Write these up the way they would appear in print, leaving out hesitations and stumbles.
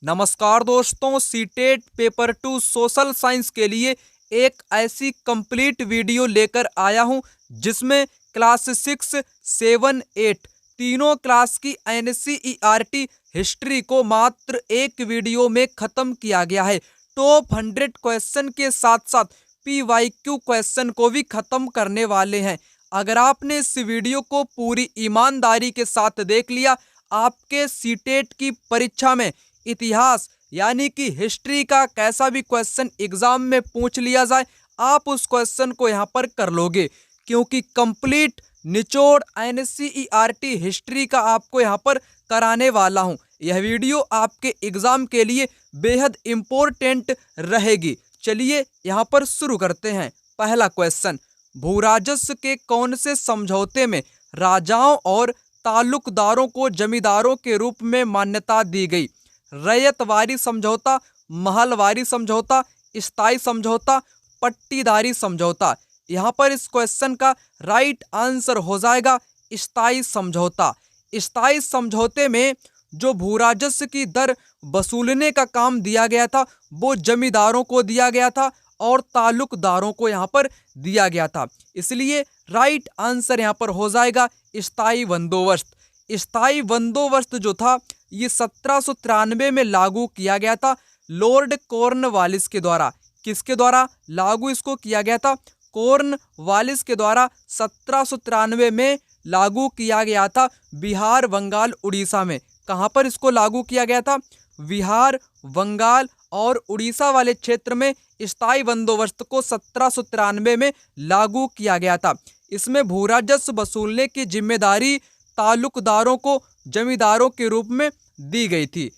नमस्कार दोस्तों, CTET paper 2 social science के लिए एक ऐसी कंप्लीट वीडियो लेकर आया हूं जिसमें क्लास 6, 7, 8 तीनों क्लास की एनसीईआरटी हिस्ट्री को मात्र एक वीडियो में खत्म किया गया है। टॉप 100 क्वेश्चन के साथ साथ पीवाईक्यू क्वेश्चन को भी खत्म करने वाले हैं। अगर आपने इस वीडियो को पूरी ईमानदारी के साथ देख लिया, आपके सीटेट की परीक्षा में इतिहास यानी कि हिस्ट्री का कैसा भी क्वेश्चन एग्जाम में पूछ लिया जाए, आप उस क्वेश्चन को यहां पर कर लोगे, क्योंकि कंप्लीट निचोड़ एनसीईआरटी हिस्ट्री का आपको यहां पर कराने वाला हूं। यह वीडियो आपके एग्जाम के लिए बेहद इंपॉर्टेंट रहेगी। चलिए यहां पर शुरू करते हैं। पहला क्वेश्चन, भूराजस्व के कौन से समझौते में राजाओं और तालुकदारों को जमींदारों के रूप में मान्यता दी गई? रैयतवारी समझौता, महलवारी समझौता, स्थायी समझौता, पट्टीदारी समझौता। यहाँ पर इस क्वेश्चन का राइट आंसर हो जाएगा स्थायी समझौता। स्थायी समझौते में जो भूराजस्व की दर वसूलने का काम दिया गया था वो जमींदारों को दिया गया था और तालुकदारों को यहाँ पर दिया गया था, इसलिए राइट आंसर यहाँ पर हो जाएगा स्थायी बंदोबस्त। स्थायी बंदोबस्त जो था ये 1793 में लागू किया गया था लॉर्ड कॉर्नवालिस के द्वारा। किसके द्वारा लागू इसको किया गया था? कॉर्नवालिस के द्वारा 1793 में लागू किया गया था बिहार, बंगाल, उड़ीसा में। कहाँ पर इसको लागू किया गया था? बिहार, बंगाल और उड़ीसा वाले क्षेत्र में स्थायी बंदोबस्त को 1793 में लागू किया गया था। इसमें भूराजस्व वसूलने की जिम्मेदारी तालुकदारों को जमींदारों के रूप में दी गई थी।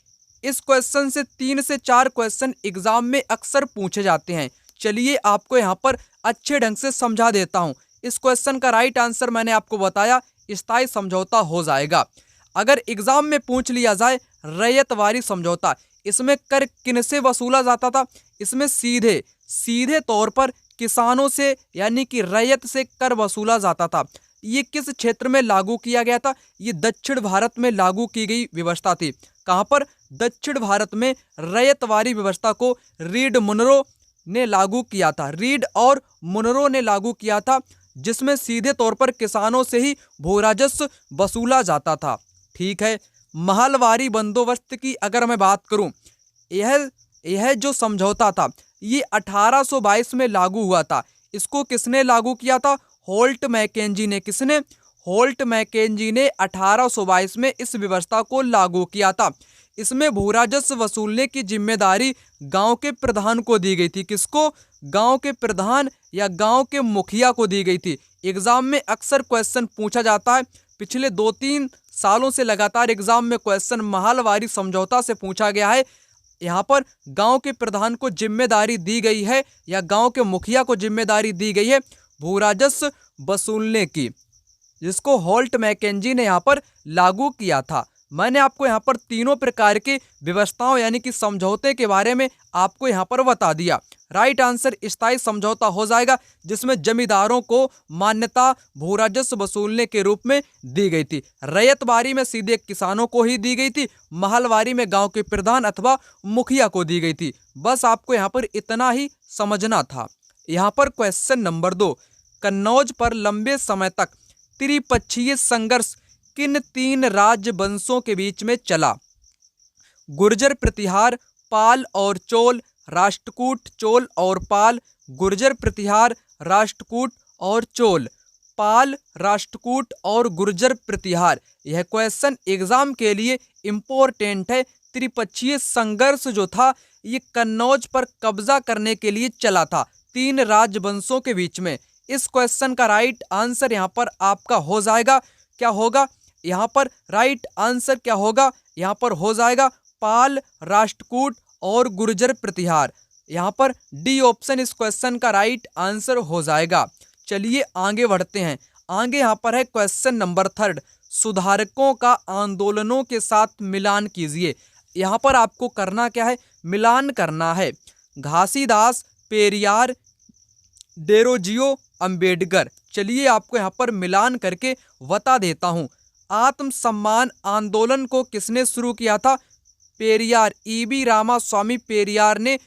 इस क्वेश्चन से 3 से 4 क्वेश्चन एग्जाम में अक्सर पूछे जाते हैं। चलिए आपको यहाँ पर अच्छे ढंग से समझा देता हूँ। इस क्वेश्चन का राइट आंसर मैंने आपको बताया स्थायी समझौता हो जाएगा। अगर एग्जाम में पूछ लिया जाए रैयतवारी समझौता, इसमें कर किनसे वसूला जाता था? इसमें सीधे तौर पर किसानों से यानी कि रैयत से कर वसूला जाता था। ये किस क्षेत्र में लागू किया गया था? ये दक्षिण भारत में लागू की गई व्यवस्था थी। कहाँ पर? दक्षिण भारत में रैयतवारी व्यवस्था को रीड मुनरो ने लागू किया था। रीड और मुनरो ने लागू किया था, जिसमें सीधे तौर पर किसानों से ही भूराजस्व वसूला जाता था। ठीक है। महलवारी बंदोबस्त की अगर मैं बात करूं, यह जो समझौता था ये 1822 में लागू हुआ था। इसको किसने लागू किया था? होल्ट मैकेंजी ने। किसने? होल्ट मैकेंजी ने 1822 में इस व्यवस्था को लागू किया था। इसमें भूराजस्व वसूलने की जिम्मेदारी गांव के प्रधान को दी गई थी। किसको? गांव के प्रधान या गांव के मुखिया को दी गई थी। एग्जाम में अक्सर क्वेश्चन पूछा जाता है। पिछले 2-3 सालों से लगातार एग्जाम में क्वेश्चन महलवारी समझौता से पूछा गया है। यहाँ पर गांव के प्रधान को जिम्मेदारी दी गई है या गांव के मुखिया को जिम्मेदारी दी गई है भूराजस्व वसूलने की, जिसको होल्ट मैकेंजी ने यहाँ पर लागू किया था। मैंने आपको यहाँ पर तीनों प्रकार की व्यवस्थाओं यानी कि समझौते के बारे में आपको यहाँ पर बता दिया। राइट आंसर स्थायी समझौता हो जाएगा, जिसमें जमींदारों को मान्यता भूराजस्व वसूलने के रूप में दी गई थी। रैयतवारी में सीधे किसानों को ही दी गई थी। महलवारी में गांव के प्रधान अथवा मुखिया को दी गई थी। बस आपको यहाँ पर इतना ही समझना था। यहाँ पर क्वेश्चन नंबर 2, कन्नौज पर लंबे समय तक त्रिपक्षीय संघर्ष किन 3 राजवंशों के बीच में चला? गुर्जर प्रतिहार, पाल और चोल, राष्ट्रकूट, चोल और पाल। गुर्जर प्रतिहार, राष्ट्रकूट और चोल। पाल, राष्ट्रकूट और गुर्जर प्रतिहार। यह क्वेश्चन एग्जाम के लिए इम्पोर्टेंट है। त्रिपक्षीय संघर्ष जो था ये कन्नौज पर कब्जा करने के लिए चला था 3 राजवंशों के बीच में। इस क्वेश्चन का राइट आंसर यहाँ पर आपका हो जाएगा, क्या होगा? यहाँ पर राइट आंसर क्या होगा? यहाँ पर हो जाएगा पाल, राष्ट्रकूट और गुर्जर प्रतिहार। यहाँ पर डी ऑप्शन इस क्वेश्चन का राइट आंसर हो जाएगा। चलिए आगे बढ़ते हैं। आगे यहाँ पर है क्वेश्चन नंबर 3, सुधारकों का आंदोलनों के साथ मिलान कीजिए। यहाँ पर आपको करना क्या है? मिलान करना है। घासीदास, पेरियार, डेरोजियो, अंबेडकर। चलिए आपको यहाँ पर मिलान करके बता देता हूँ। आत्मसम्मान आंदोलन को किसने शुरू किया था? पेरियार ईवी रामास्वामी पेरियार ने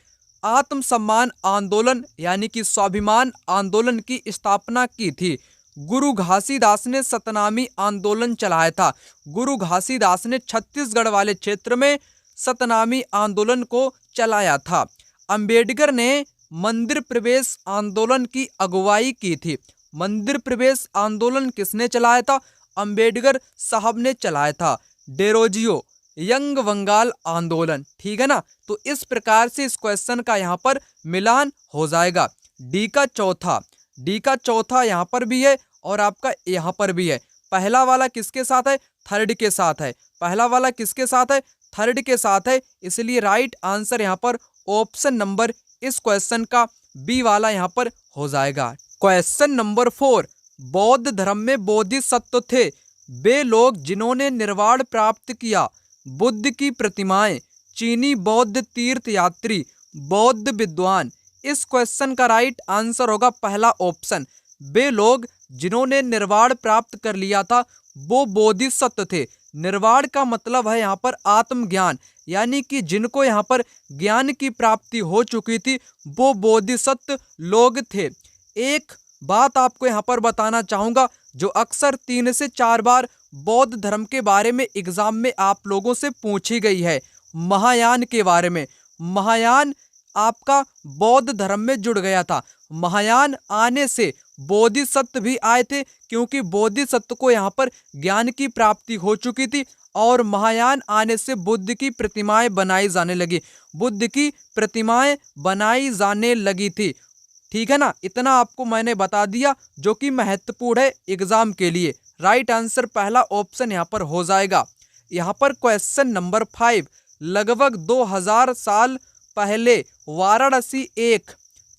आत्मसम्मान आंदोलन यानी कि स्वाभिमान आंदोलन की स्थापना की थी? गुरु घासीदास ने सतनामी आंदोलन चलाया था। गुरु घासीदास ने छत्तीसगढ़ वाले क्षेत्र में सतनामी आंदोलन को चलाया था। अंबेडकर ने मंदिर प्रवेश आंदोलन की अगुवाई की थी। मंदिर प्रवेश आंदोलन किसने चलाया था? अंबेडकर साहब ने चलाया था। डेरोजियो यंग बंगाल आंदोलन, ठीक है ना। तो इस प्रकार से इस क्वेश्चन का यहाँ पर मिलान हो जाएगा। डी का चौथा यहाँ पर भी है और आपका यहाँ पर भी है। पहला वाला किसके साथ है? थर्ड के साथ है। पहला वाला किसके साथ है? थर्ड के साथ है। इसलिए राइट आंसर यहाँ पर ऑप्शन नंबर इस क्वेश्चन का बी वाला यहाँ पर हो जाएगा। क्वेश्चन नंबर 4, बौद्ध धर्म में बोधिसत्व थे वे लोग जिन्होंने निर्वाण प्राप्त किया। बुद्ध की प्रतिमाएं, चीनी बौद्ध तीर्थ यात्री, बौद्ध विद्वान। इस क्वेश्चन का राइट आंसर होगा पहला ऑप्शन। वे लोग जिन्होंने निर्वाण प्राप्त कर लिया था वो बोधिसत्व थे। निर्वाण का मतलब है यहाँ पर आत्मज्ञान, यानी कि जिनको यहाँ पर ज्ञान की प्राप्ति हो चुकी थी वो बोधिसत्व लोग थे। एक बात आपको यहाँ पर बताना चाहूँगा जो अक्सर 3 से 4 बार बौद्ध धर्म के बारे में एग्जाम में आप लोगों से पूछी गई है, महायान के बारे में। महायान आपका बौद्ध धर्म में जुड़ गया था। महायान आने से बोधिसत्व भी आए थे, क्योंकि बोधिसत्व को यहाँ पर ज्ञान की प्राप्ति हो चुकी थी और महायान आने से बुद्ध की प्रतिमाएं बनाई जाने लगी। बुद्ध की प्रतिमाएं बनाई जाने लगी थी, ठीक है ना। इतना आपको मैंने बता दिया जो कि महत्वपूर्ण है एग्जाम के लिए। राइट आंसर पहला ऑप्शन यहाँ पर हो जाएगा। यहाँ पर क्वेश्चन नंबर 5, लगभग 2000 साल पहले वाराणसी एक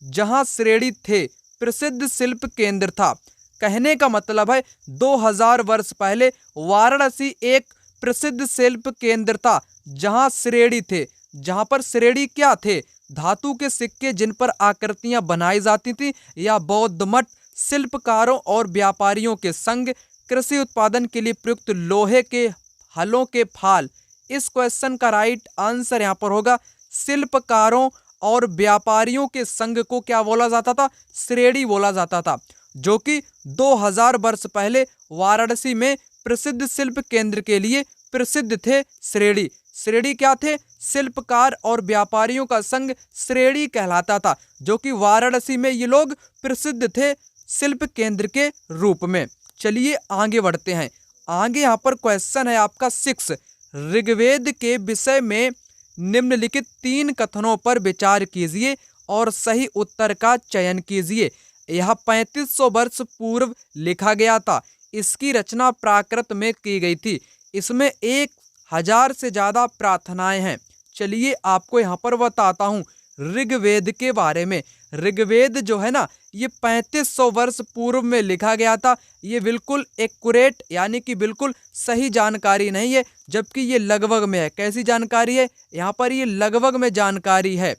जहां श्रेणी थे प्रसिद्ध शिल्प केंद्र था। कहने का मतलब है 2000 वर्ष पहले वाराणसी एक प्रसिद्ध शिल्प केंद्र था जहां श्रेणी थे। जहां पर श्रेणी क्या थे? धातु के सिक्के जिन पर आकृतियां बनाई जाती थी, या बौद्ध मठ, शिल्पकारों और व्यापारियों के संग, कृषि उत्पादन के लिए प्रयुक्त लोहे के हलों के फाल। इस क्वेश्चन का राइट आंसर यहाँ पर होगा शिल्पकारों और व्यापारियों के संघ को क्या बोला जाता था? श्रेणी बोला जाता था, जो कि 2000 वर्ष पहले वाराणसी में प्रसिद्ध शिल्प केंद्र के लिए प्रसिद्ध थे। श्रेणी श्रेणी क्या थे? शिल्पकार और व्यापारियों का संघ श्रेणी कहलाता था, जो कि वाराणसी में ये लोग प्रसिद्ध थे शिल्प केंद्र के रूप में। चलिए आगे बढ़ते हैं। आगे यहाँ पर क्वेश्चन है आपका 6, ऋग्वेद के विषय में निम्नलिखित 3 कथनों पर विचार कीजिए और सही उत्तर का चयन कीजिए। यह 3500 वर्ष पूर्व लिखा गया था। इसकी रचना प्राकृत में की गई थी। इसमें 1000 से ज़्यादा प्रार्थनाएं हैं। चलिए आपको यहाँ पर बताता हूँ ऋग्वेद के बारे में। ऋग्वेद जो है ना, ये 3500 वर्ष पूर्व में लिखा गया था। ये बिल्कुल एक्यूरेट यानी कि बिल्कुल सही जानकारी नहीं है, जबकि ये लगभग में है। कैसी जानकारी है? यहाँ पर ये लगभग में जानकारी है।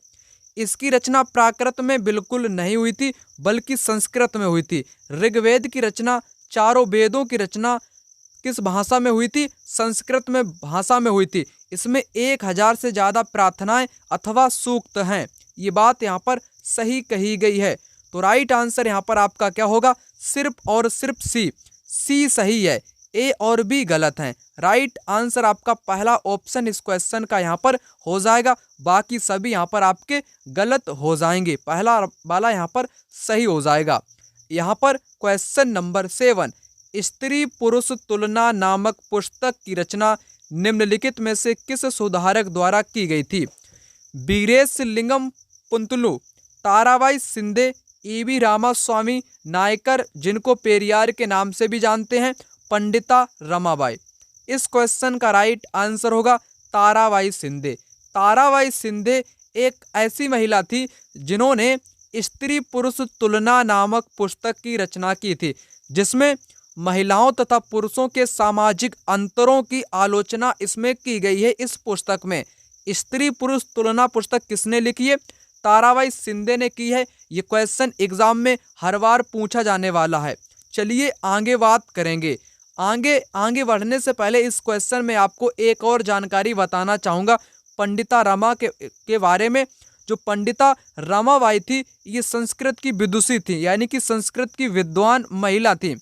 इसकी रचना प्राकृत में बिल्कुल नहीं हुई थी, बल्कि संस्कृत में हुई थी। ऋग्वेद की रचना, चारों वेदों की रचना किस भाषा में हुई थी? संस्कृत में भाषा में हुई थी। इसमें 1000 से ज़्यादा प्रार्थनाएं अथवा सूक्त हैं। ये बात यहाँ पर सही कही गई है। तो राइट आंसर यहाँ पर आपका क्या होगा? सिर्फ और सिर्फ सी सही है, ए और बी गलत हैं। राइट आंसर आपका पहला ऑप्शन इस क्वेश्चन का यहाँ पर हो जाएगा। बाकी सभी यहाँ पर आपके गलत हो जाएंगे। पहला वाला यहाँ पर सही हो जाएगा। यहाँ पर क्वेश्चन नंबर 7, स्त्री पुरुष तुलना नामक पुस्तक की रचना निम्नलिखित में से किस सुधारक द्वारा की गई थी? वीरेशलिंगम पुंतलू, ताराबाई शिंदे, ईवी रामास्वामी नायकर, जिनको पेरियार के नाम से भी जानते हैं, पंडिता रमाबाई। इस क्वेश्चन का राइट आंसर होगा ताराबाई शिंदे। ताराबाई शिंदे एक ऐसी महिला थी जिन्होंने स्त्री पुरुष तुलना नामक पुस्तक की रचना की थी, जिसमें महिलाओं तथा पुरुषों के सामाजिक अंतरों की आलोचना इसमें की गई है। इस पुस्तक में स्त्री पुरुष तुलना पुस्तक किसने लिखी है? ताराबाई शिंदे ने की है। ये क्वेश्चन एग्जाम में हर बार पूछा जाने वाला है। चलिए आगे बात करेंगे। आगे बढ़ने से पहले इस क्वेश्चन में आपको एक और जानकारी बताना चाहूँगा। पंडिता रमा के बारे में। जो पंडिता रमाबाई थी ये संस्कृत की विदुषी थी, यानी कि संस्कृत की विद्वान महिला थी।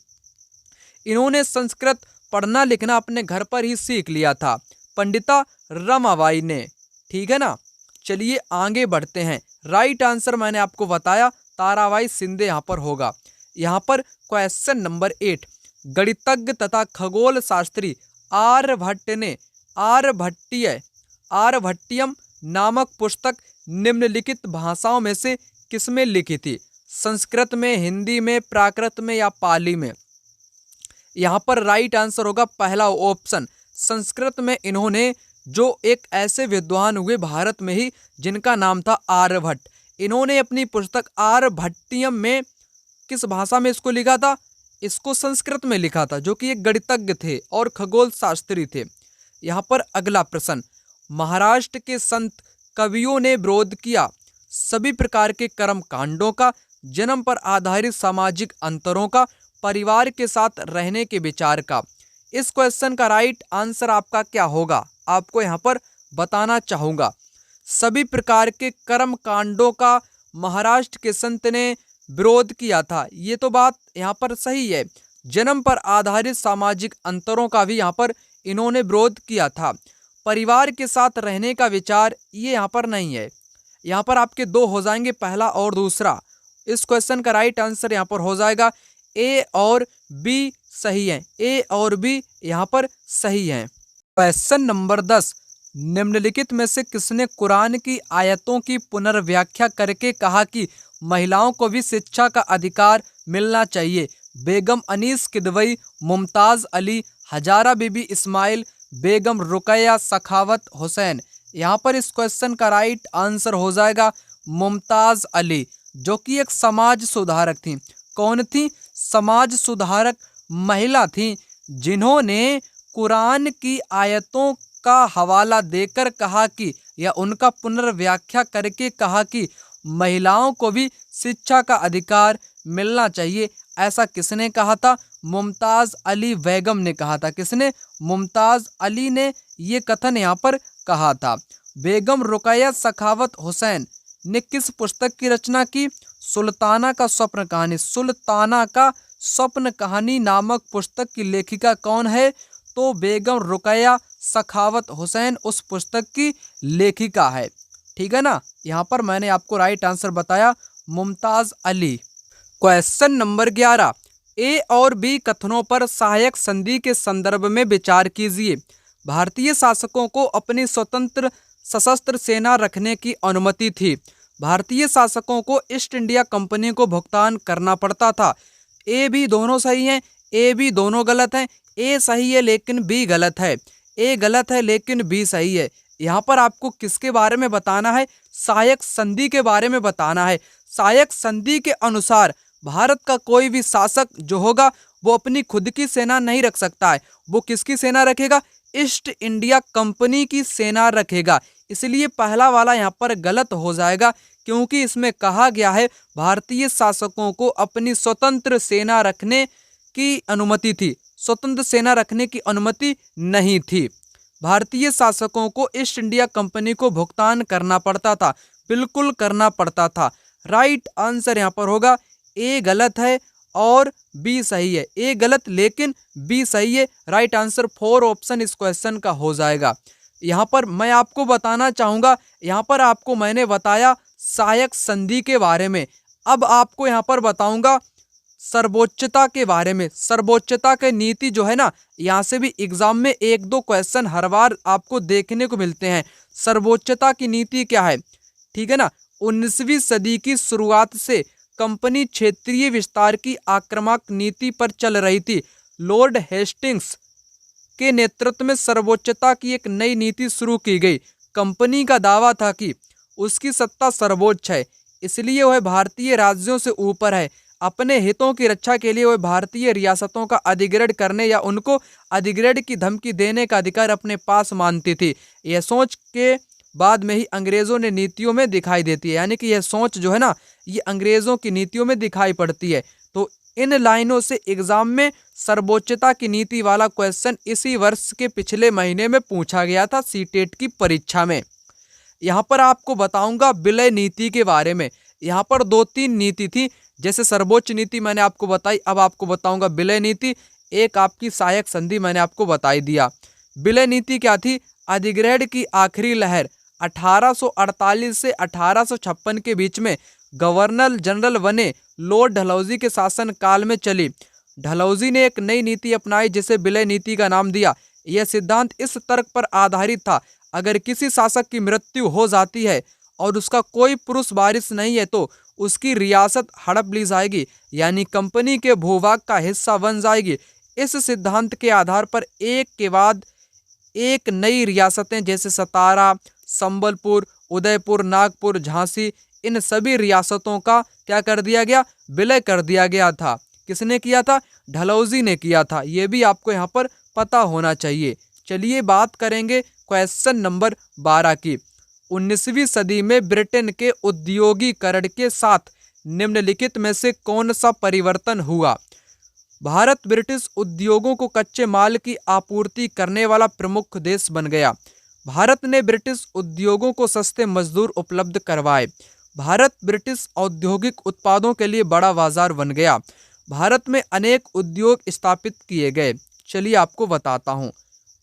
इन्होंने संस्कृत पढ़ना लिखना अपने घर पर ही सीख लिया था, पंडिता रमाबाई ने। ठीक है ना। चलिए आगे बढ़ते हैं। राइट आंसर मैंने आपको बताया ताराबाई शिंदे यहाँ पर होगा। यहाँ पर क्वेश्चन नंबर 8, गणितज्ञ तथा खगोल शास्त्री आर्यभट्ट ने आर्यभट्टियम नामक पुस्तक निम्नलिखित भाषाओं में से किसमें लिखी थी? संस्कृत में, हिंदी में, प्राकृत में या पाली में? यहाँ पर राइट आंसर होगा पहला ऑप्शन, संस्कृत में। इन्होंने जो एक ऐसे विद्वान हुए भारत में ही जिनका नाम था आर्यभट्ट, इन्होंने अपनी पुस्तक आर्यभट्टियम में किस भाषा में इसको लिखा था? इसको संस्कृत में लिखा था, जो कि एक गणितज्ञ थे और खगोल शास्त्री थे। यहाँ पर अगला प्रश्न, महाराष्ट्र के संत कवियों ने विरोध किया सभी प्रकार के कर्म कांडों का, जन्म पर आधारित सामाजिक अंतरों का, परिवार के साथ रहने के विचार का। इस क्वेश्चन का राइट आंसर आपका क्या होगा, आपको यहाँ पर बताना चाहूँगा। सभी प्रकार के कर्म कांडों का महाराष्ट्र के संत ने विरोध किया था, ये तो बात यहाँ पर सही है। जन्म पर आधारित सामाजिक अंतरों का भी यहाँ पर इन्होंने विरोध किया था। परिवार के साथ रहने का विचार ये यहाँ पर नहीं है। यहाँ पर आपके दो हो जाएंगे, पहला और दूसरा। इस क्वेश्चन का राइट आंसर यहाँ पर हो जाएगा ए और बी सही है, ए और बी यहाँ पर सही है। क्वेश्चन नंबर 10, निम्नलिखित में से किसने कुरान की आयतों की पुनर्व्याख्या करके कहा कि महिलाओं को भी शिक्षा का अधिकार मिलना चाहिए? बेगम अनीस किदवई, मुमताज़ अली, हजारा बीबी इस्माइल, बेगम रुकैया सखावत हुसैन। यहाँ पर इस क्वेश्चन का राइट आंसर हो जाएगा मुमताज़ अली, जो कि एक समाज सुधारक थी। कौन थी? समाज सुधारक महिला थी, जिन्होंने कुरान की आयतों का हवाला देकर कहा कि, या उनका पुनर्व्याख्या करके कहा कि महिलाओं को भी शिक्षा का अधिकार मिलना चाहिए। ऐसा किसने कहा था? मुमताज़ अली बेगम ने कहा था। किसने? मुमताज़ अली ने ये कथन यहाँ पर कहा था। बेगम रुकैया सखावत हुसैन ने किस पुस्तक की रचना की? सुल्ताना का स्वप्न कहानी। सुल्ताना का स्वप्न कहानी नामक पुस्तक की लेखिका कौन है? तो बेगम रुकैया सखावत हुसैन उस पुस्तक की लेखिका है। ठीक है ना। यहाँ पर मैंने आपको राइट आंसर बताया मुमताज़ अली। क्वेश्चन नंबर 11, ए और बी कथनों पर सहायक संधि के संदर्भ में विचार कीजिए। भारतीय शासकों को अपनी स्वतंत्र सशस्त्र सेना रखने की अनुमति थी। भारतीय शासकों को ईस्ट इंडिया कंपनी को भुगतान करना पड़ता था। ए बी दोनों सही हैं, ए बी दोनों गलत हैं। ए सही है लेकिन बी गलत है, ए गलत है लेकिन बी सही है। यहाँ पर आपको किसके बारे में बताना है? सहायक संधि के बारे में बताना है। सहायक संधि के अनुसार भारत का कोई भी शासक जो होगा वो अपनी खुद की सेना नहीं रख सकता है। वो किसकी सेना रखेगा? ईस्ट इंडिया कंपनी की सेना रखेगा। इसलिए पहला वाला यहाँ पर गलत हो जाएगा, क्योंकि इसमें कहा गया है भारतीय शासकों को अपनी स्वतंत्र सेना रखने की अनुमति थी। स्वतंत्र सेना रखने की अनुमति नहीं थी। भारतीय शासकों को ईस्ट इंडिया कंपनी को भुगतान करना पड़ता था, बिल्कुल करना पड़ता था। राइट आंसर यहाँ पर होगा ए गलत है और बी सही है। ए गलत लेकिन बी सही है। राइट आंसर 4 ऑप्शन इस क्वेश्चन का हो जाएगा। यहाँ पर मैं आपको बताना चाहूँगा, यहाँ पर आपको मैंने बताया सहायक संधि के बारे में। अब आपको यहाँ पर बताऊँगा सर्वोच्चता के बारे में। सर्वोच्चता के नीति जो है ना, यहाँ से भी एग्जाम में 1-2 क्वेश्चन हर बार आपको देखने को मिलते हैं। सर्वोच्चता की नीति क्या है? ठीक है ना। 19वीं सदी की शुरुआत से कंपनी क्षेत्रीय विस्तार की आक्रामक नीति पर चल रही थी। लॉर्ड हेस्टिंग्स के नेतृत्व में सर्वोच्चता की एक नई नीति शुरू की गई। कंपनी का दावा था कि उसकी सत्ता सर्वोच्च है, इसलिए वह भारतीय राज्यों से ऊपर है। अपने हितों की रक्षा के लिए वह भारतीय रियासतों का अधिग्रहण करने या उनको अधिग्रहण की धमकी देने का अधिकार अपने पास मानती थी। यह सोच के बाद में ही अंग्रेज़ों ने नीतियों में दिखाई देती है, यानी कि यह सोच जो है ना, ये अंग्रेज़ों की नीतियों में दिखाई पड़ती है। तो इन लाइनों से एग्जाम में सर्वोच्चता की नीति वाला क्वेश्चन इसी वर्ष के पिछले महीने में पूछा गया था सीटेट की परीक्षा में। यहाँ पर आपको बताऊंगा विलय नीति के बारे में। यहाँ पर 2-3 नीति थी, जैसे सर्वोच्च नीति मैंने आपको बताई, अब आपको बताऊंगा विलय नीति। एक आपकी सहायक संधि मैंने आपको बताई दिया। विलय नीति क्या थी? अधिग्रहण की आखिरी लहर 1848 से 1856 के बीच में गवर्नर जनरल बने लॉर्ड डलहौजी के शासन काल में चली। डलहौजी ने एक नई नीति अपनाई जिसे विलय नीति का नाम दिया। यह सिद्धांत इस तर्क पर आधारित था, अगर किसी शासक की मृत्यु हो जाती है और उसका कोई पुरुष वारिस नहीं है तो उसकी रियासत हड़प ली जाएगी, यानी कंपनी के भूभाग का हिस्सा बन जाएगी। इस सिद्धांत के आधार पर एक के बाद एक नई रियासतें जैसे सतारा, संबलपुर, उदयपुर, नागपुर, झांसी, इन सभी रियासतों का क्या कर दिया गया? विलय कर दिया गया था। किसने किया था? डलहौजी ने किया था। ये भी आपको यहाँ पर पता होना चाहिए। चलिए बात करेंगे क्वेश्चन नंबर 12 की। 19वीं सदी में ब्रिटेन के उद्योगीकरण के साथ निम्नलिखित में से कौन सा परिवर्तन हुआ? भारत ब्रिटिश उद्योगों को कच्चे माल की आपूर्ति करने वाला प्रमुख देश बन गया। भारत ने ब्रिटिश उद्योगों को सस्ते मजदूर उपलब्ध करवाए। भारत ब्रिटिश औद्योगिक उत्पादों के लिए बड़ा बाजार बन गया। भारत में अनेक उद्योग स्थापित किए गए। चलिए आपको बताता हूँ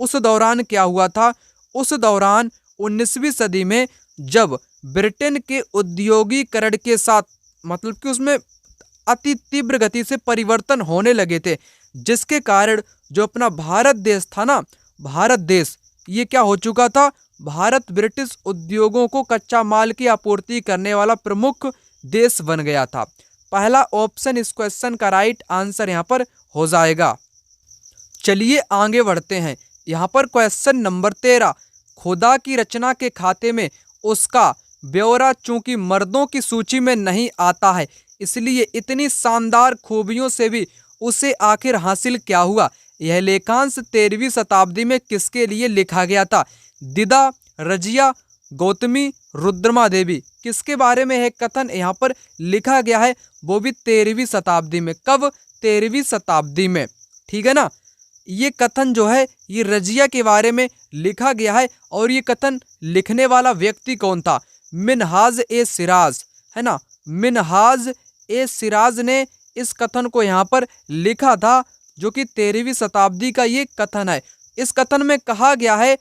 उस दौरान क्या हुआ था। उस दौरान 19वीं सदी में जब ब्रिटेन के उद्योगीकरण के साथ मतलब कि उसमें अति तीव्र गति से परिवर्तन होने लगे थे, जिसके कारण जो अपना भारत देश था ना, भारत देश ये क्या हो चुका था? भारत ब्रिटिश उद्योगों को कच्चा माल की आपूर्ति करने वाला प्रमुख देश बन गया था। पहला ऑप्शन इस क्वेश्चन का राइट आंसर यहाँ पर हो जाएगा। चलिए आगे बढ़ते हैं। यहाँ पर क्वेश्चन नंबर 13, खुदा की रचना के खाते में उसका ब्यौरा चूंकि मर्दों की सूची में नहीं आता है, इसलिए इतनी शानदार खूबियों से भी उसे आखिर हासिल क्या हुआ? यह लेखांश 13वीं शताब्दी में किसके लिए लिखा गया था? दिदा, रजिया, गौतमी, रुद्रमा देवी, किसके बारे में है कथन यहाँ पर लिखा गया है? वो भी 13वीं शताब्दी में। कब? 13वीं शताब्दी में। ठीक है ना। ये कथन जो है ये रजिया के बारे में लिखा गया है। और ये कथन लिखने वाला व्यक्ति कौन था? मिन्हाज-ए-सिराज, है ना। मिन्हाज-ए-सिराज ने इस कथन को यहाँ पर लिखा था, जो कि 13वीं शताब्दी का ये कथन है। इस कथन में कहा गया है,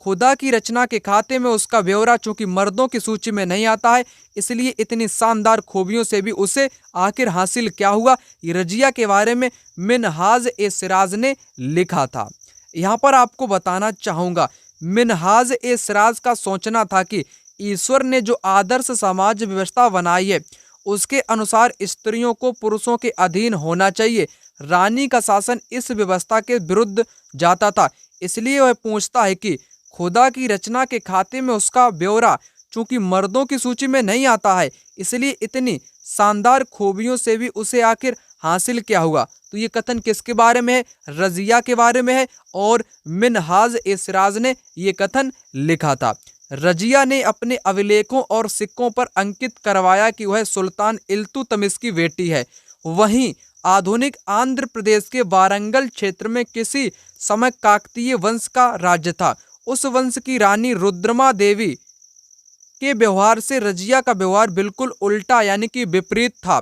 खुदा की रचना के खाते में उसका ब्यौरा चूंकि मर्दों की सूची में नहीं आता है, इसलिए इतनी शानदार खूबियों से भी उसे आखिर हासिल क्या हुआ? ये रजिया के बारे में मिन्हाज-ए-सिराज ने लिखा था। यहाँ पर आपको बताना चाहूँगा, मिन्हाज-ए-सिराज का सोचना था कि ईश्वर ने जो आदर्श समाज व्यवस्था बनाई है उसके अनुसार स्त्रियों को पुरुषों के अधीन होना चाहिए। रानी का शासन इस व्यवस्था के विरुद्ध जाता था, इसलिए वह पूछता है कि खुदा की रचना के खाते में उसका ब्यौरा चूंकि मर्दों की सूची में नहीं आता है, इसलिए इतनी शानदार खूबियों से भी उसे आखिर हासिल क्या हुआ? तो ये कथन किसके बारे में है? रजिया के बारे में है और मिन्हाज-ए-सिराज ने ये कथन लिखा था। रजिया ने अपने अभिलेखों और सिक्कों पर अंकित करवाया कि वह सुल्तान इल्तुतमिश की बेटी है। वहीं आधुनिक आंध्र प्रदेश के वारंगल क्षेत्र में किसी समय काकतीय वंश का राज्य था। उस वंश की रानी रुद्रमा देवी के व्यवहार से रजिया का व्यवहार बिल्कुल उल्टा यानी कि विपरीत था।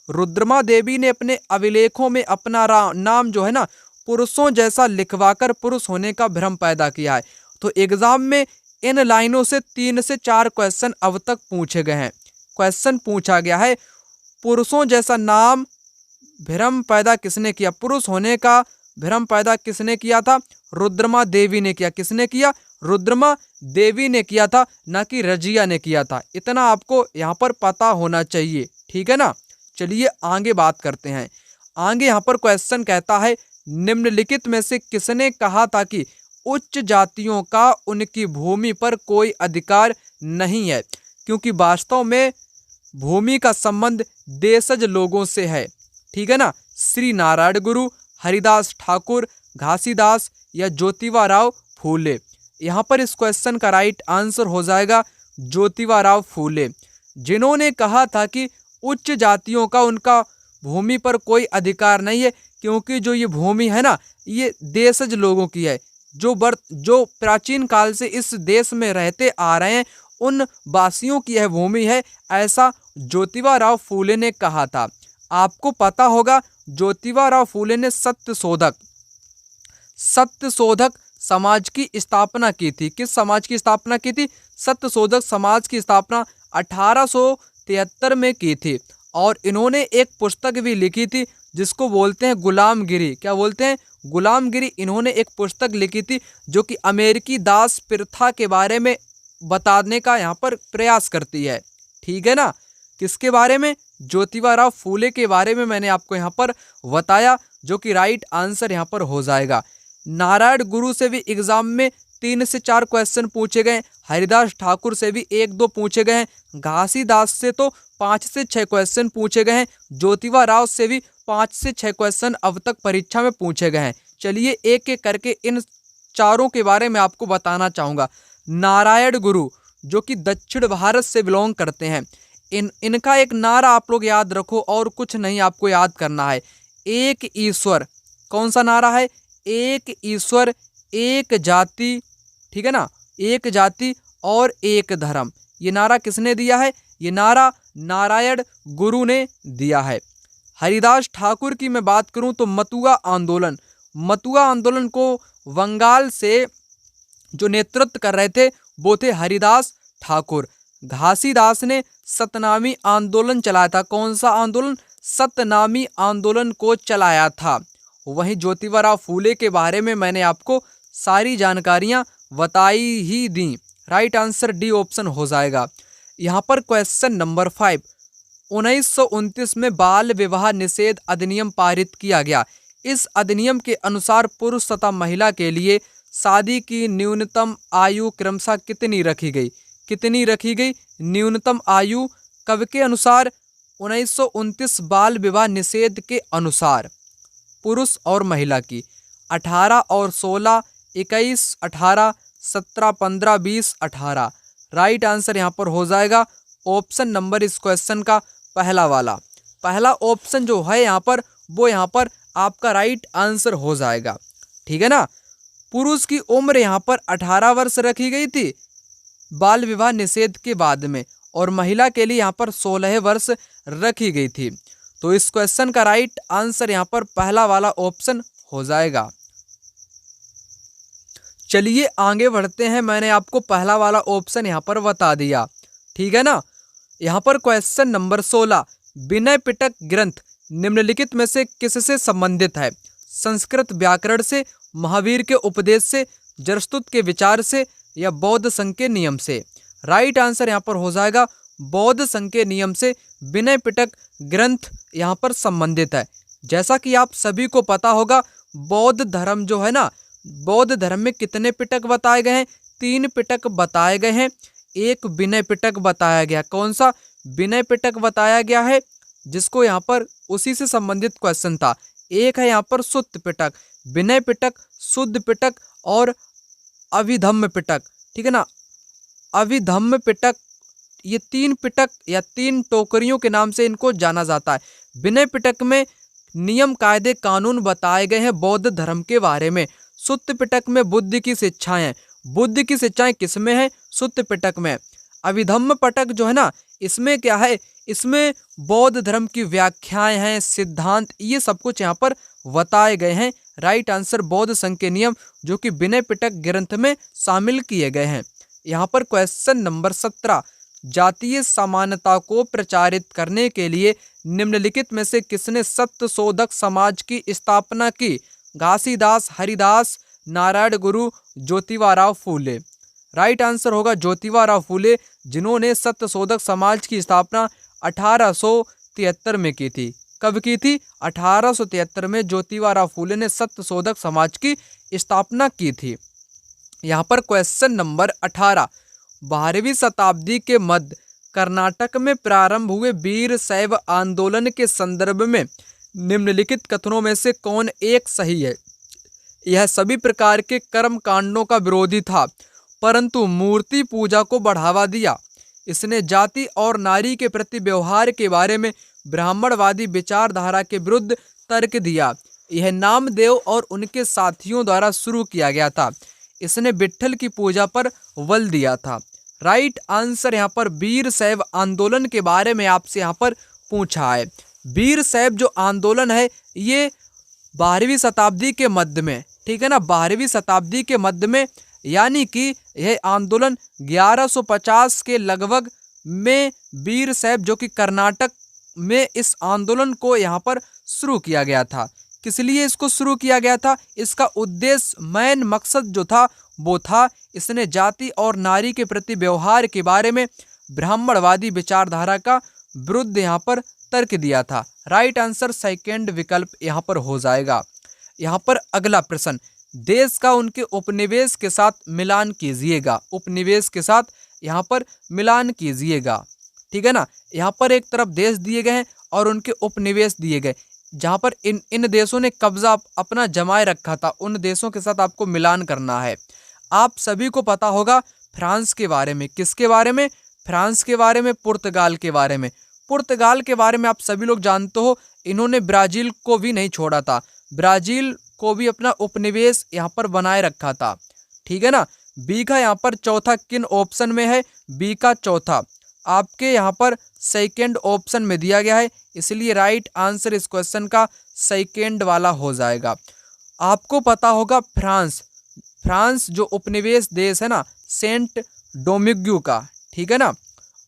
रुद्रमा देवी ने अपने अभिलेखों में अपना नाम जो है ना पुरुषों जैसा लिखवाकर पुरुष होने का भ्रम पैदा किया है। तो एग्जाम में इन लाइनों से 3 से 4 क्वेश्चन अब तक पूछे गए हैं। क्वेश्चन पूछा गया है, पुरुषों जैसा नाम भ्रम पैदा किसने किया? पुरुष होने का भ्रम पैदा किसने किया था? रुद्रमा देवी ने किया। किसने किया? रुद्रमा देवी ने किया था, ना कि रजिया ने किया था। इतना आपको यहाँ पर पता होना चाहिए। ठीक है ना। चलिए आगे बात करते हैं। आगे यहाँ पर क्वेश्चन कहता है, निम्नलिखित में से किसने कहा था कि उच्च जातियों का उनकी भूमि पर कोई अधिकार नहीं है, क्योंकि वास्तव में भूमि का संबंध देशज लोगों से है। ठीक है ना। श्री नारायण गुरु, हरिदास ठाकुर, घासीदास या ज्योतिबा राव फूले। यहाँ पर इस क्वेश्चन का राइट आंसर हो जाएगा ज्योतिबा राव फूले, जिन्होंने कहा था कि उच्च जातियों का उनका भूमि पर कोई अधिकार नहीं है, क्योंकि जो ये भूमि है ना ये देशज लोगों की है, जो प्राचीन काल से इस देश में रहते आ रहे हैं उन वासियों की यह भूमि है, ऐसा ज्योतिबा फूले ने कहा था। आपको पता होगा ज्योतिबा फूले ने सत्यशोधक समाज की स्थापना की थी। किस समाज की स्थापना की थी? सत्यशोधक समाज की स्थापना 1873 में की थी। और इन्होंने एक पुस्तक भी लिखी थी जिसको बोलते हैं गुलामगिरी। क्या बोलते हैं? गुलामगिरी। इन्होंने एक पुस्तक लिखी थी जो कि अमेरिकी दास प्रथा के बारे में बताने का यहाँ पर प्रयास करती है। ठीक है ना? किसके बारे में? ज्योतिबा फूले के बारे में मैंने आपको यहाँ पर बताया, जो कि राइट आंसर यहाँ पर हो जाएगा। नारायण गुरु से भी एग्जाम में 3 से 4 क्वेश्चन पूछे गए। हरिदास ठाकुर से भी 1-2 पूछे गए हैं। घासीदास से तो 5 से 6 क्वेश्चन पूछे गए हैं। ज्योतिबा से भी 5 से 6 क्वेश्चन अब तक परीक्षा में पूछे गए हैं। चलिए एक एक करके इन चारों के बारे में आपको बताना चाहूँगा। नारायण गुरु जो कि दक्षिण भारत से बिलोंग करते हैं, इनका एक नारा आप लोग याद रखो और कुछ नहीं आपको याद करना है। एक ईश्वर। कौन सा नारा है? एक ईश्वर, एक जाति। ठीक है ना? एक जाति और एक धर्म। ये नारा किसने दिया है? ये नारा नारायण गुरु ने दिया है। हरिदास ठाकुर की मैं बात करूं तो मतुआ आंदोलन को बंगाल से जो नेतृत्व कर रहे थे वो थे हरिदास ठाकुर। घासीदास ने सतनामी आंदोलन चलाया था। कौन सा आंदोलन? सतनामी आंदोलन को चलाया था। वहीं ज्योतिबा फूले के बारे में मैंने आपको सारी जानकारियां बताई ही दी। राइट आंसर डी ऑप्शन हो जाएगा। यहाँ पर क्वेश्चन नंबर 5, 1929 में बाल विवाह निषेध अधिनियम पारित किया गया। इस अधिनियम के अनुसार पुरुष तथा महिला के लिए शादी की न्यूनतम आयु क्रमशः कितनी रखी गई? कितनी रखी गई न्यूनतम आयु? कब के अनुसार? 1929 बाल विवाह निषेध के अनुसार पुरुष और महिला की 18 और 16, 21, 18, 17, 15, 20, 18। राइट आंसर यहाँ पर हो जाएगा ऑप्शन नंबर इस क्वेश्चन का पहला वाला। पहला ऑप्शन जो है यहाँ पर वो यहाँ पर आपका राइट आंसर हो जाएगा। ठीक है ना? पुरुष की उम्र यहाँ पर 18 वर्ष रखी गई थी बाल विवाह निषेध के बाद में, और महिला के लिए यहाँ पर 16 वर्ष रखी गई थी। तो इस क्वेश्चन का राइट आंसर यहाँ पर पहला वाला ऑप्शन हो जाएगा। चलिए आगे बढ़ते हैं। मैंने आपको पहला वाला ऑप्शन यहाँ पर बता दिया। ठीक है ना? यहाँ पर क्वेश्चन नंबर 16, विनय पिटक ग्रंथ निम्नलिखित में से किससे संबंधित है? संस्कृत व्याकरण से, महावीर के उपदेश से, जरस्तुत के विचार से, या बौद्ध संघ के नियम से? राइट आंसर यहाँ पर हो जाएगा बौद्ध संघ के नियम से विनय पिटक ग्रंथ यहाँ पर संबंधित है। जैसा कि आप सभी को पता होगा बौद्ध धर्म जो है ना, बौद्ध धर्म में कितने पिटक बताए गए हैं? 3 पिटक बताए गए हैं। एक विनय पिटक बताया गया। कौन सा? विनय पिटक बताया गया है, जिसको यहाँ पर उसी से संबंधित क्वेश्चन था। एक है यहाँ पर सुत्त पिटक, विनय पिटक, शुद्ध पिटक और अभिधम्म पिटक। ठीक है ना? अभिधम्म पिटक, ये 3 पिटक या 3 टोकरियों के नाम से इनको जाना जाता है। विनय पिटक में नियम कायदे कानून बताए गए हैं बौद्ध धर्म के बारे में। सुत्त पिटक में बुद्ध की शिक्षाएं। बुद्ध की शिक्षाएं किस में है? सुत्त पिटक में। अभिधम्म पिटक जो है ना, इसमें क्या है? इसमें बौद्ध धर्म की व्याख्याएं हैं, सिद्धांत, ये सब कुछ यहाँ पर बताए गए हैं। राइट आंसर बौद्ध संघ के नियम जो कि विनय पिटक ग्रंथ में शामिल किए गए हैं। यहाँ पर क्वेश्चन नंबर 17, जातीय समानता को प्रचारित करने के लिए निम्नलिखित में से किसने सत्यशोधक समाज की स्थापना की? घासीदास, हरिदास, नारायण गुरु, ज्योतिबा फूले। राइट आंसर होगा ज्योतिबा फूले, जिन्होंने सत्यशोधक समाज की स्थापना 1873 में की थी। कब की थी? 1873 में ज्योतिबा फूले ने सत्यशोधक समाज की स्थापना की थी। यहाँ पर क्वेश्चन नंबर 18, 12वीं शताब्दी के मध्य कर्नाटक में प्रारंभ हुए वीर शैव आंदोलन के संदर्भ में निम्नलिखित कथनों में से कौन एक सही है? यह सभी प्रकार के कर्म कांडों का विरोधी था, परंतु मूर्ति पूजा को बढ़ावा दिया। इसने जाति और नारी के प्रति व्यवहार के बारे में ब्राह्मणवादी विचारधारा के विरुद्ध तर्क दिया। यह नामदेव और उनके साथियों द्वारा शुरू किया गया था। इसने विट्ठल की पूजा पर बल दिया था। राइट आंसर यहाँ पर वीरशैव आंदोलन के बारे में आपसे यहाँ पर पूछा है। वीरशैव जो आंदोलन है ये 12वीं शताब्दी के मध्य में, ठीक है ना, 12वीं शताब्दी के मध्य में, यानी कि यह आंदोलन 1150 के लगभग में वीरशैव जो कि कर्नाटक में इस आंदोलन को यहाँ पर शुरू किया गया था। किस लिए इसको शुरू किया गया था? इसका उद्देश्य, मेन मकसद जो था वो था, इसने जाति और नारी के प्रति व्यवहार के बारे में ब्राह्मणवादी विचारधारा का विरुद्ध यहाँ पर तर्क दिया था। राइट आंसर सेकंड विकल्प यहाँ पर हो जाएगा। यहाँ पर अगला प्रश्न, देश का उनके उपनिवेश के साथ मिलान कीजिएगा। उपनिवेश के साथ यहाँ पर मिलान कीजिएगा, ठीक है ना। यहाँ पर एक तरफ देश दिए गए हैं और उनके उपनिवेश दिए गए, जहाँ पर इन देशों ने कब्जा अपना जमाए रखा था, उन देशों के साथ आपको मिलान करना है। आप सभी को पता होगा फ्रांस के बारे में। किसके बारे में? फ्रांस के बारे में, पुर्तगाल के बारे में। पुर्तगाल के बारे में आप सभी लोग जानते हो, इन्होंने ब्राज़ील को भी नहीं छोड़ा था, ब्राज़ील को भी अपना उपनिवेश यहाँ पर बनाए रखा था, ठीक है ना। बी का यहाँ पर चौथा किन ऑप्शन में है? बी का चौथा आपके यहाँ पर सेकंड ऑप्शन में दिया गया है, इसलिए राइट आंसर इस क्वेश्चन का सेकंड वाला हो जाएगा। आपको पता होगा फ्रांस जो उपनिवेश देश है ना, सेंट डोमिंगो का, ठीक है ना।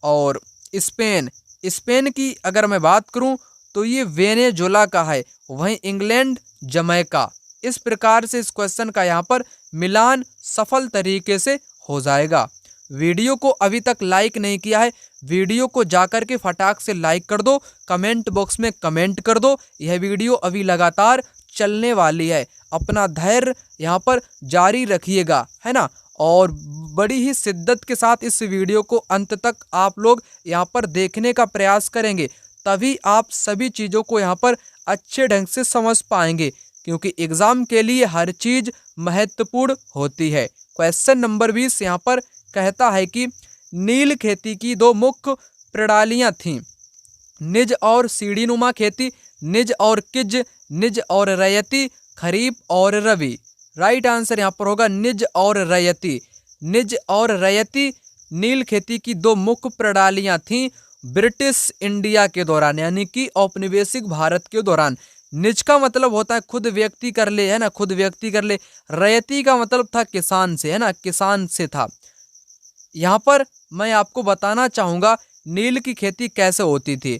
और स्पेन की अगर मैं बात करूं तो ये वेनेजुएला का है। वहीं इंग्लैंड जमैका। इस प्रकार से इस क्वेश्चन का यहाँ पर मिलान सफल तरीके से हो जाएगा। वीडियो को अभी तक लाइक नहीं किया है, वीडियो को जाकर के फटाक से लाइक कर दो, कमेंट बॉक्स में कमेंट कर दो। यह वीडियो अभी लगातार चलने वाली है, अपना धैर्य यहाँ पर जारी रखिएगा, है ना। और बड़ी ही शिद्दत के साथ इस वीडियो को अंत तक आप लोग यहाँ पर देखने का प्रयास करेंगे, तभी आप सभी चीज़ों को यहाँ पर अच्छे ढंग से समझ पाएंगे, क्योंकि एग्ज़ाम के लिए हर चीज़ महत्वपूर्ण होती है। क्वेश्चन नंबर 20 यहाँ पर कहता है कि नील खेती की दो मुख्य प्रणालियाँ थीं, निज और सीढ़ीनुमा खेती, निज और किज, निज और रैयती, खरीफ और रबी। राइट आंसर यहाँ पर होगा निज और रैयती। निज और रैयती नील खेती की दो मुख्य प्रणालियाँ थीं ब्रिटिश इंडिया के दौरान, यानी कि औपनिवेशिक भारत के दौरान। निज का मतलब होता है खुद व्यक्ति कर ले, है ना, खुद व्यक्ति कर ले। रैयती का मतलब था किसान से, है ना, किसान से था। यहाँ पर मैं आपको बताना चाहूँगा नील की खेती कैसे होती थी।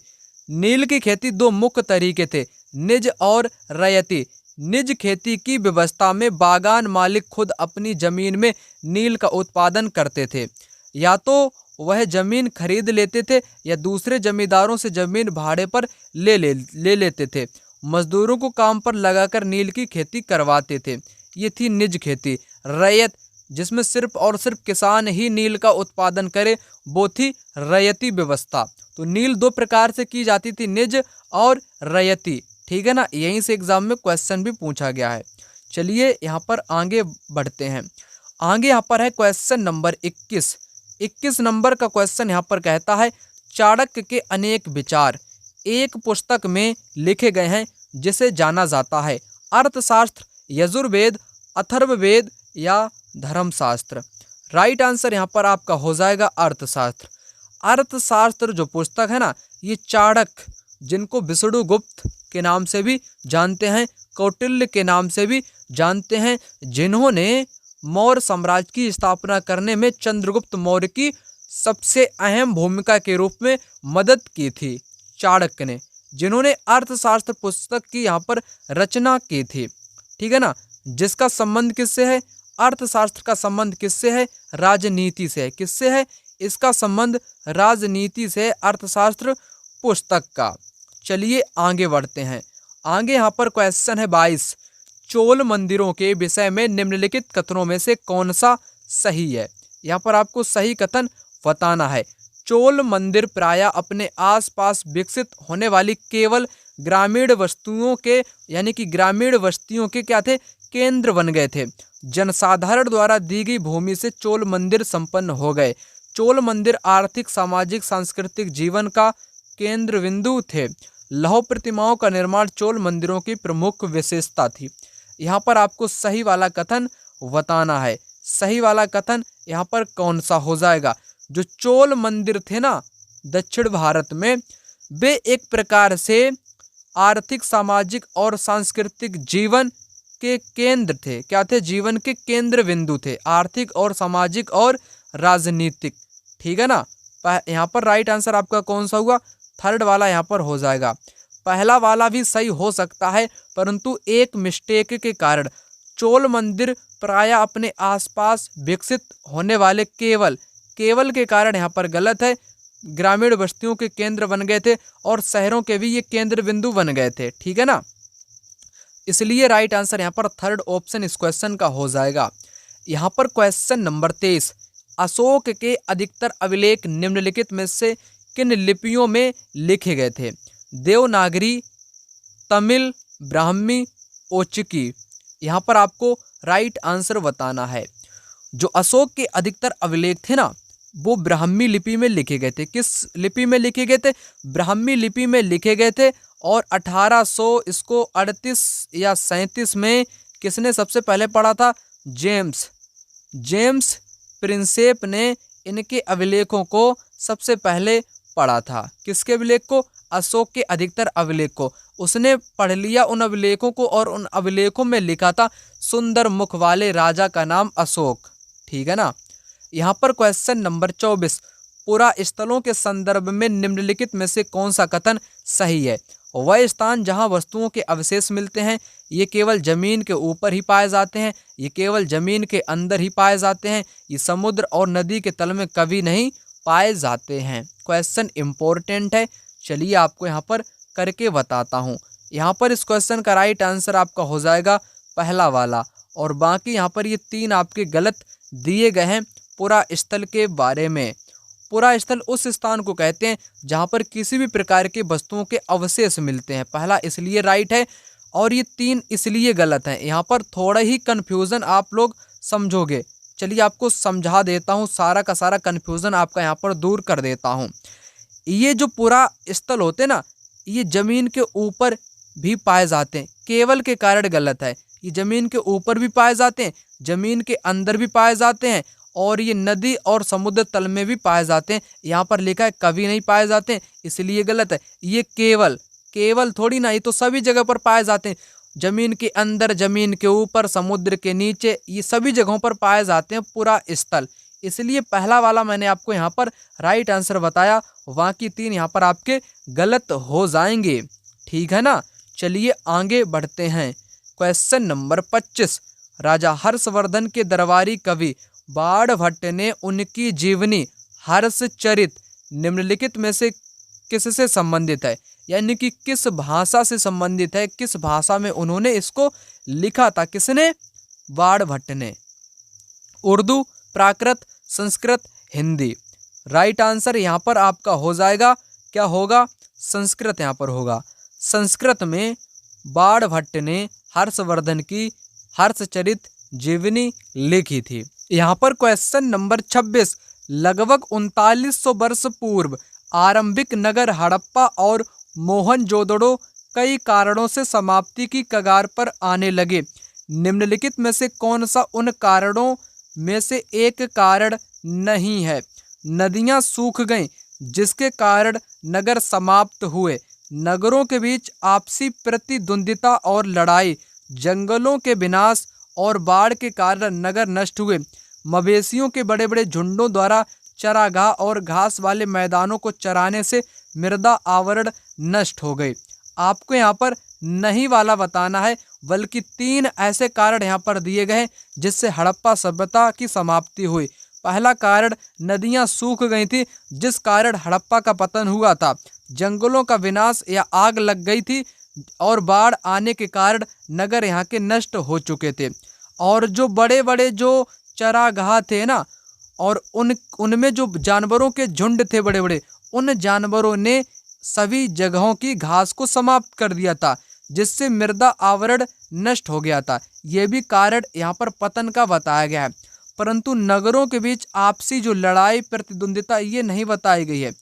नील की खेती दो मुख्य तरीके थे, निज और रैयती। निज खेती की व्यवस्था में बागान मालिक खुद अपनी जमीन में नील का उत्पादन करते थे, या तो वह जमीन खरीद लेते थे या दूसरे जमींदारों से जमीन भाड़े पर ले लेते थे। मजदूरों को काम पर लगाकर नील की खेती करवाते थे। ये थी निज खेती। रैयत, जिसमें सिर्फ और सिर्फ किसान ही नील का उत्पादन करे, वो थी रैयती व्यवस्था। तो नील दो प्रकार से की जाती थी, निज और रैयती, ठीक है ना। यहीं से एग्जाम में क्वेश्चन भी पूछा गया है। चलिए यहाँ पर आगे बढ़ते हैं। आगे यहाँ पर है क्वेश्चन नंबर 21। 21 नंबर का क्वेश्चन यहाँ पर कहता है चाणक्य के अनेक विचार एक पुस्तक में लिखे गए हैं जिसे जाना जाता है अर्थशास्त्र, यजुर्वेद, अथर्ववेद या धर्मशास्त्र। राइट आंसर यहाँ पर आपका हो जाएगा अर्थशास्त्र। अर्थशास्त्र जो पुस्तक है ना, ये चाणक्य, जिनको विष्णुगुप्त के नाम से भी जानते हैं, कौटिल्य के नाम से भी जानते हैं, जिन्होंने मौर्य साम्राज्य की स्थापना करने में चंद्रगुप्त मौर्य की सबसे अहम भूमिका के रूप में मदद की थी। चाणक्य ने, जिन्होंने अर्थशास्त्र पुस्तक की यहाँ पर रचना की थी, ठीक है ना। जिसका संबंध किससे है? अर्थशास्त्र का संबंध किससे है? राजनीति से है। किससे है? इसका संबंध राजनीति से, अर्थशास्त्र पुस्तक का। चलिए आगे बढ़ते हैं। आगे यहाँ पर क्वेश्चन है 22। चोल मंदिरों के विषय में निम्नलिखित कथनों में से कौन सा सही है? यहाँ पर आपको सही कथन बताना है। चोल मंदिर प्रायः अपने आसपास विकसित होने वाली केवल ग्रामीण वस्तुओं के, यानी कि ग्रामीण बस्तियों के क्या थे? केंद्र बन गए थे। जनसाधारण द्वारा दी गई भूमि से चोल मंदिर संपन्न हो गए। चोल मंदिर आर्थिक, सामाजिक, सांस्कृतिक जीवन का केंद्र बिंदु थे। लौह प्रतिमाओं का निर्माण चोल मंदिरों की प्रमुख विशेषता थी। यहाँ पर आपको सही वाला कथन बताना है। सही वाला कथन यहाँ पर कौन सा हो जाएगा? जो चोल मंदिर थे ना दक्षिण भारत में, वे एक प्रकार से आर्थिक, सामाजिक और सांस्कृतिक जीवन के केंद्र थे। क्या थे? जीवन के केंद्र बिंदु थे, आर्थिक और सामाजिक और राजनीतिक। ठीक है ना। यहाँ पर राइट आंसर आपका कौन सा हुआ? थर्ड वाला यहाँ पर हो जाएगा। पहला वाला भी सही हो सकता है, परंतु एक मिस्टेक के कारण चोल मंदिर प्रायः अपने आसपास विकसित होने वाले केवल के कारण यहाँ पर गलत है। ग्रामीण बस्तियों के केंद्र बन गए थे और शहरों के भी ये केंद्र बिंदु बन गए थे। ठीक है ना। इसलिए राइट आंसर यहाँ पर थर्ड ऑप्शन इस क्वेश्चन का हो जाएगा। यहाँ पर क्वेश्चन नंबर 23, अशोक के अधिकतर अभिलेख निम्नलिखित में से किन लिपियों में लिखे गए थे? देवनागरी, तमिल, ब्राह्मी, ओचिकी। यहाँ पर आपको राइट आंसर बताना है। जो अशोक के अधिकतर अभिलेख थे ना, वो ब्राह्मी लिपि में लिखे गए थे। किस लिपि में लिखे गए थे? ब्राह्मी लिपि में लिखे गए थे। और 1838 या 37 में किसने सबसे पहले पढ़ा था? जेम्स प्रिंसेप ने इनके अभिलेखों को सबसे पहले पढ़ा था। किसके अभिलेख को? अशोक के अधिकतर अभिलेख को। उसने पढ़ लिया उन अभिलेखों को और उन अभिलेखों में लिखा था सुंदर मुख वाले राजा का नाम अशोक। ठीक है ना। यहाँ पर क्वेश्चन नंबर 24, पुरा स्थलों के संदर्भ में निम्नलिखित में से कौन सा कथन सही है? वह स्थान जहाँ वस्तुओं के अवशेष मिलते हैं, ये केवल जमीन के ऊपर ही पाए जाते हैं, ये केवल जमीन के अंदर ही पाए जाते हैं, ये समुद्र और नदी के तल में कभी नहीं पाए जाते हैं। क्वेश्चन इम्पोर्टेंट है। चलिए आपको यहाँ पर करके बताता हूँ। यहाँ पर इस क्वेश्चन का राइट आंसर आपका हो जाएगा पहला वाला, और बाकी यहाँ पर ये 3 आपके गलत दिए गए हैं। पुरा स्थल के बारे में, पुरा स्थल उस स्थान को कहते हैं जहाँ पर किसी भी प्रकार की वस्तुओं के अवशेष मिलते हैं। पहला इसलिए राइट है और ये 3 इसलिए गलत हैं। यहाँ पर थोड़ा ही कन्फ्यूज़न आप लोग समझोगे। चलिए आपको समझा देता हूँ, सारा का सारा कन्फ्यूज़न आपका यहाँ पर दूर कर देता हूँ। ये जो पुरा स्थल होते हैं ना, ये ज़मीन के ऊपर भी पाए जाते हैं, केवल के कारण गलत है। ये ज़मीन के ऊपर भी पाए जाते हैं, ज़मीन के अंदर भी पाए जाते हैं, और ये नदी और समुद्र तल में भी पाए जाते हैं। यहाँ पर लिखा है कभी नहीं पाए जाते हैं, इसलिए गलत है। ये केवल थोड़ी ना, ये तो सभी जगह पर पाए जाते हैं। जमीन के अंदर, जमीन के ऊपर, समुद्र के नीचे, ये सभी जगहों पर पाए जाते हैं पुरा स्थल। इसलिए पहला वाला मैंने आपको यहाँ पर राइट आंसर बताया, बाकी 3 यहाँ पर आपके गलत हो जाएंगे। ठीक है ना। चलिए आगे बढ़ते हैं। क्वेश्चन नंबर 25, राजा हर्षवर्धन के दरबारी कवि बाणभट्ट ने उनकी जीवनी हर्षचरित निम्नलिखित में से किससे संबंधित है? यानी कि किस भाषा से संबंधित है, किस भाषा में उन्होंने इसको लिखा था? किसने? बाणभट्ट ने। उर्दू, प्राकृत, संस्कृत, हिंदी। राइट आंसर यहाँ पर आपका हो जाएगा, क्या होगा? संस्कृत यहाँ पर होगा। संस्कृत में बाणभट्ट ने हर्षवर्धन की हर्षचरित जीवनी लिखी थी। यहाँ पर क्वेश्चन नंबर 26, लगभग 3900 वर्ष पूर्व आरंभिक नगर हड़प्पा और मोहनजोदड़ो कई कारणों से समाप्ति की कगार पर आने लगे। निम्नलिखित में से कौन सा उन कारणों में से एक कारण नहीं है? नदियाँ सूख गईं, जिसके कारण नगर समाप्त हुए। नगरों के बीच आपसी प्रतिद्वंदिता और लड़ाई, जंगलों के विनाश और बाढ़ के कारण नगर नष्ट हुए। मवेशियों के बड़े बड़े झुंडों द्वारा चरागाह और घास वाले मैदानों को चराने से मृदा आवरण नष्ट हो गई। आपको यहाँ पर नहीं वाला बताना है, बल्कि 3 ऐसे कारण यहाँ पर दिए गए हैं जिससे हड़प्पा सभ्यता की समाप्ति हुई। पहला कारण, नदियाँ सूख गई थी, जिस कारण हड़प्पा का पतन हुआ था। जंगलों का विनाश या आग लग गई थी, और बाढ़ आने के कारण नगर यहाँ के नष्ट हो चुके थे। और जो बड़े बड़े जो चरागाह थे ना, और उनमें जो जानवरों के झुंड थे बड़े बड़े, उन जानवरों ने सभी जगहों की घास को समाप्त कर दिया था, जिससे मृदा आवरण नष्ट हो गया था। ये भी कारण यहाँ पर पतन का बताया गया है। परंतु नगरों के बीच आपसी जो लड़ाई, प्रतिद्वंदिता, ये नहीं बताई गई है।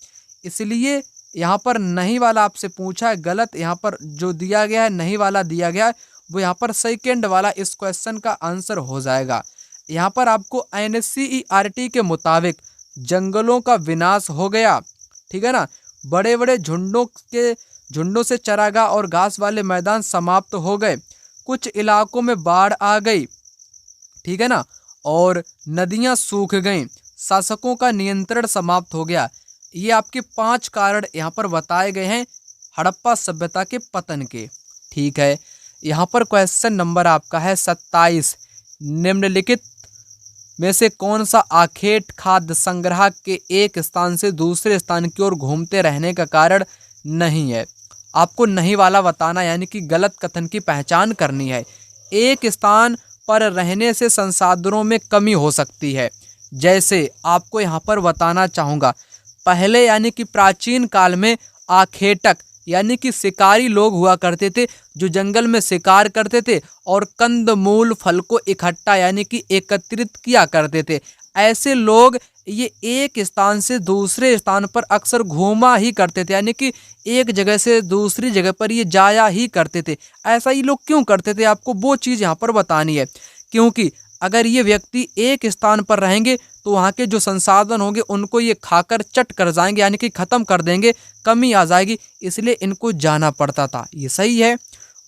इसलिए यहाँ पर नहीं वाला आपसे पूछा है, गलत यहाँ पर जो दिया गया है, नहीं वाला दिया गया है, वो यहाँ पर सेकेंड वाला इस क्वेश्चन का आंसर हो जाएगा। यहाँ पर आपको NCERT के मुताबिक जंगलों का विनाश हो गया। ठीक है ना। बड़े बड़े झुंडों से चरागाह और घास वाले मैदान समाप्त हो गए। कुछ इलाकों में बाढ़ आ गई। ठीक है ना। और नदियां सूख गईं। शासकों का नियंत्रण समाप्त हो गया। ये आपके 5 कारण यहाँ पर बताए गए हैं हड़प्पा सभ्यता के पतन के। ठीक है। यहाँ पर क्वेश्चन नंबर आपका है 27। निम्नलिखित में से कौन सा आखेट खाद्य संग्रह के एक स्थान से दूसरे स्थान की ओर घूमते रहने का कारण नहीं है? आपको नहीं वाला बताना, यानी कि गलत कथन की पहचान करनी है। एक स्थान पर रहने से संसाधनों में कमी हो सकती है। जैसे आपको यहाँ पर बताना चाहूँगा, पहले यानी कि प्राचीन काल में आखेटक यानी कि शिकारी लोग हुआ करते थे, जो जंगल में शिकार करते थे और कंद मूल फल को इकट्ठा यानी कि एकत्रित किया करते थे। ऐसे लोग ये एक स्थान से दूसरे स्थान पर अक्सर घूमा ही करते थे, यानी कि एक जगह से दूसरी जगह पर ये जाया ही करते थे। ऐसा ही लोग क्यों करते थे, आपको वो चीज़ यहाँ पर बतानी है। क्योंकि अगर ये व्यक्ति एक स्थान पर रहेंगे तो वहाँ के जो संसाधन होंगे उनको ये खाकर चट कर जाएंगे, यानी कि ख़त्म कर देंगे, कमी आ जाएगी, इसलिए इनको जाना पड़ता था। ये सही है।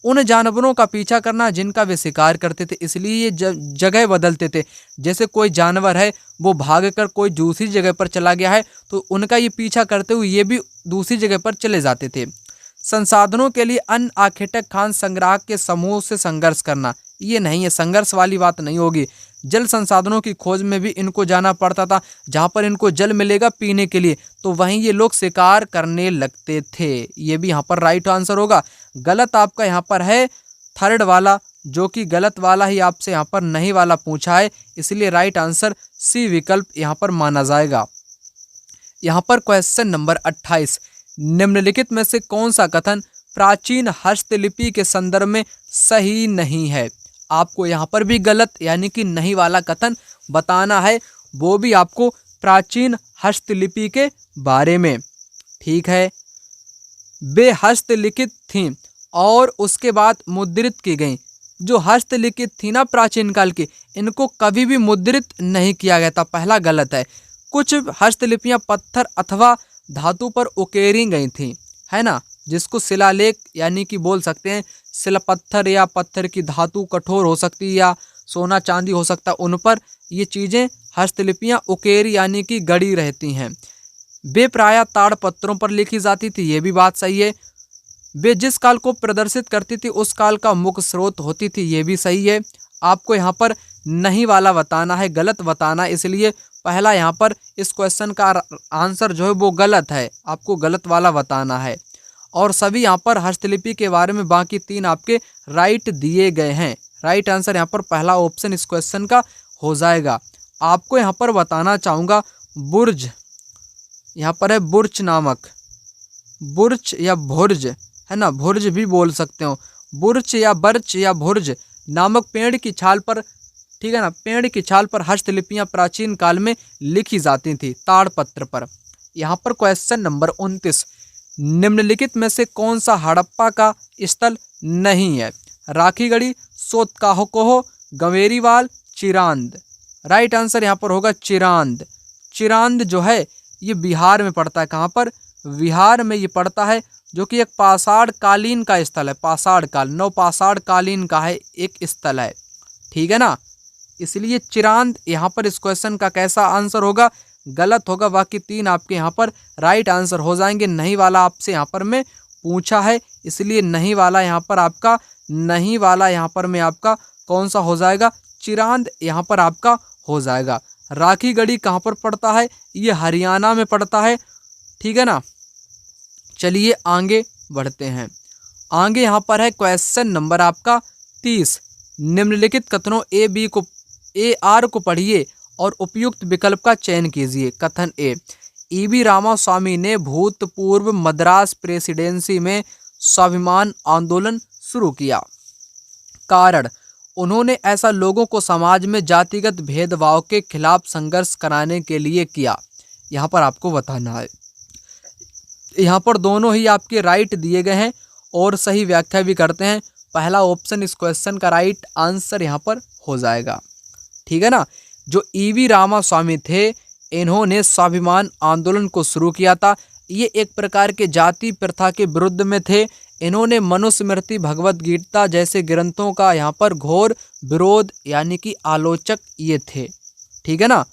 उन जानवरों का पीछा करना जिनका वे शिकार करते थे, इसलिए ये जगह बदलते थे। जैसे कोई जानवर है वो भागकर कोई दूसरी जगह पर चला गया है तो उनका ये पीछा करते हुए ये भी दूसरी जगह पर चले जाते थे। संसाधनों के लिए अन्य आखेटक खान संग्रह के समूह से संघर्ष करना, ये नहीं है, संघर्ष वाली बात नहीं होगी। जल संसाधनों की खोज में भी इनको जाना पड़ता था। जहाँ पर इनको जल मिलेगा पीने के लिए तो वहीं ये लोग शिकार करने लगते थे। ये भी यहाँ पर राइट आंसर होगा। गलत आपका यहाँ पर है थर्ड वाला, जो कि गलत वाला ही आपसे यहाँ पर नहीं वाला पूछा है, इसलिए राइट आंसर सी विकल्प यहाँ पर माना जाएगा। यहाँ पर क्वेश्चन नंबर 28। निम्नलिखित में से कौन सा कथन प्राचीन हस्तलिपि के संदर्भ में सही नहीं है? आपको यहाँ पर भी गलत यानी कि नहीं वाला कथन बताना है, वो भी आपको प्राचीन हस्तलिपि के बारे में। ठीक है। वे हस्तलिखित थीं और उसके बाद मुद्रित की गईं। जो हस्तलिखित थी ना प्राचीन काल की, इनको कभी भी मुद्रित नहीं किया गया था, पहला गलत है। कुछ हस्तलिपियाँ पत्थर अथवा धातु पर उकेरी गई थी, है ना, जिसको शिलालेख यानी कि बोल सकते हैं। शिलापत्थर या पत्थर की धातु कठोर हो सकती है या सोना चांदी हो सकता है, उन पर ये चीज़ें हस्तलिपियाँ उकेरी यानी कि गड़ी रहती हैं। वे प्रायः ताड़ पत्रों पर लिखी जाती थी, ये भी बात सही है। वे जिस काल को प्रदर्शित करती थी उस काल का मुख्य स्रोत होती थी, ये भी सही है। आपको यहाँ पर नहीं वाला बताना है, गलत बताना, इसलिए पहला यहाँ पर इस क्वेश्चन का आंसर जो है वो गलत है, आपको गलत वाला बताना है। और सभी यहाँ पर हस्तलिपि के बारे में बाकी 3 आपके राइट दिए गए हैं। राइट आंसर यहाँ पर पहला ऑप्शन इस क्वेश्चन का हो जाएगा। आपको यहाँ पर बताना चाहूँगा बुर्ज, यहाँ पर है बुर्च नामक, बुर्च या भुर्ज, है ना, भुर्ज भी बोल सकते हो, बुर्च या बर्च या भुर्ज नामक पेड़ की छाल पर, ठीक है ना, पेड़ की छाल पर हस्तलिपियाँ प्राचीन काल में लिखी जाती थी, ताड़ पत्र पर। यहाँ पर क्वेश्चन नंबर 29। निम्नलिखित में से कौन सा हड़प्पा का स्थल नहीं है? राखीगढ़ी, सोतकाहकोह, गंवेरीवाल, चिरांद। राइट आंसर यहाँ पर होगा चिरांद। चिरांद जो है ये बिहार में पड़ता है। कहाँ पर? बिहार में ये पड़ता है, जो कि एक पाषाण कालीन का स्थल है। पाषाण काल, नवपाषाण कालीन का है एक स्थल है, ठीक है ना। इसलिए चिरांद यहाँ पर इस क्वेश्चन का कैसा आंसर होगा? गलत होगा। बाकी 3 आपके यहाँ पर राइट आंसर हो जाएंगे। नहीं वाला आपसे यहाँ पर मैं पूछा है, इसलिए नहीं वाला यहाँ पर आपका, नहीं वाला यहाँ पर मैं आपका कौन सा हो जाएगा? चिरांद यहाँ पर आपका हो जाएगा। राखीगढ़ी कहाँ पर पड़ता है? ये हरियाणा में पड़ता है, ठीक है ना। चलिए आगे बढ़ते हैं। आगे यहाँ पर है क्वेश्चन नंबर आपका 30। निम्नलिखित कथनों ए आर को पढ़िए और उपयुक्त विकल्प का चयन कीजिए। कथन ए, ईवी रामास्वामी ने भूतपूर्व मद्रास प्रेसिडेंसी में स्वाभिमान आंदोलन शुरू किया। कारण, उन्होंने ऐसा लोगों को समाज में जातिगत भेदभाव के खिलाफ संघर्ष कराने के लिए किया। यहाँ पर आपको बताना है। यहाँ पर दोनों ही आपके राइट दिए गए हैं और सही व्याख्या भी करते हैं। पहला ऑप्शन इस क्वेश्चन का राइट आंसर यहाँ पर हो जाएगा, ठीक है ना। जो ईवी रामास्वामी थे, इन्होंने स्वाभिमान आंदोलन को शुरू किया था। ये एक प्रकार के जाति प्रथा के विरुद्ध में थे। इन्होंने मनुस्मृति, भगवत गीता जैसे ग्रंथों का यहाँ पर घोर विरोध यानी कि आलोचक ये थे। ठीक है ना।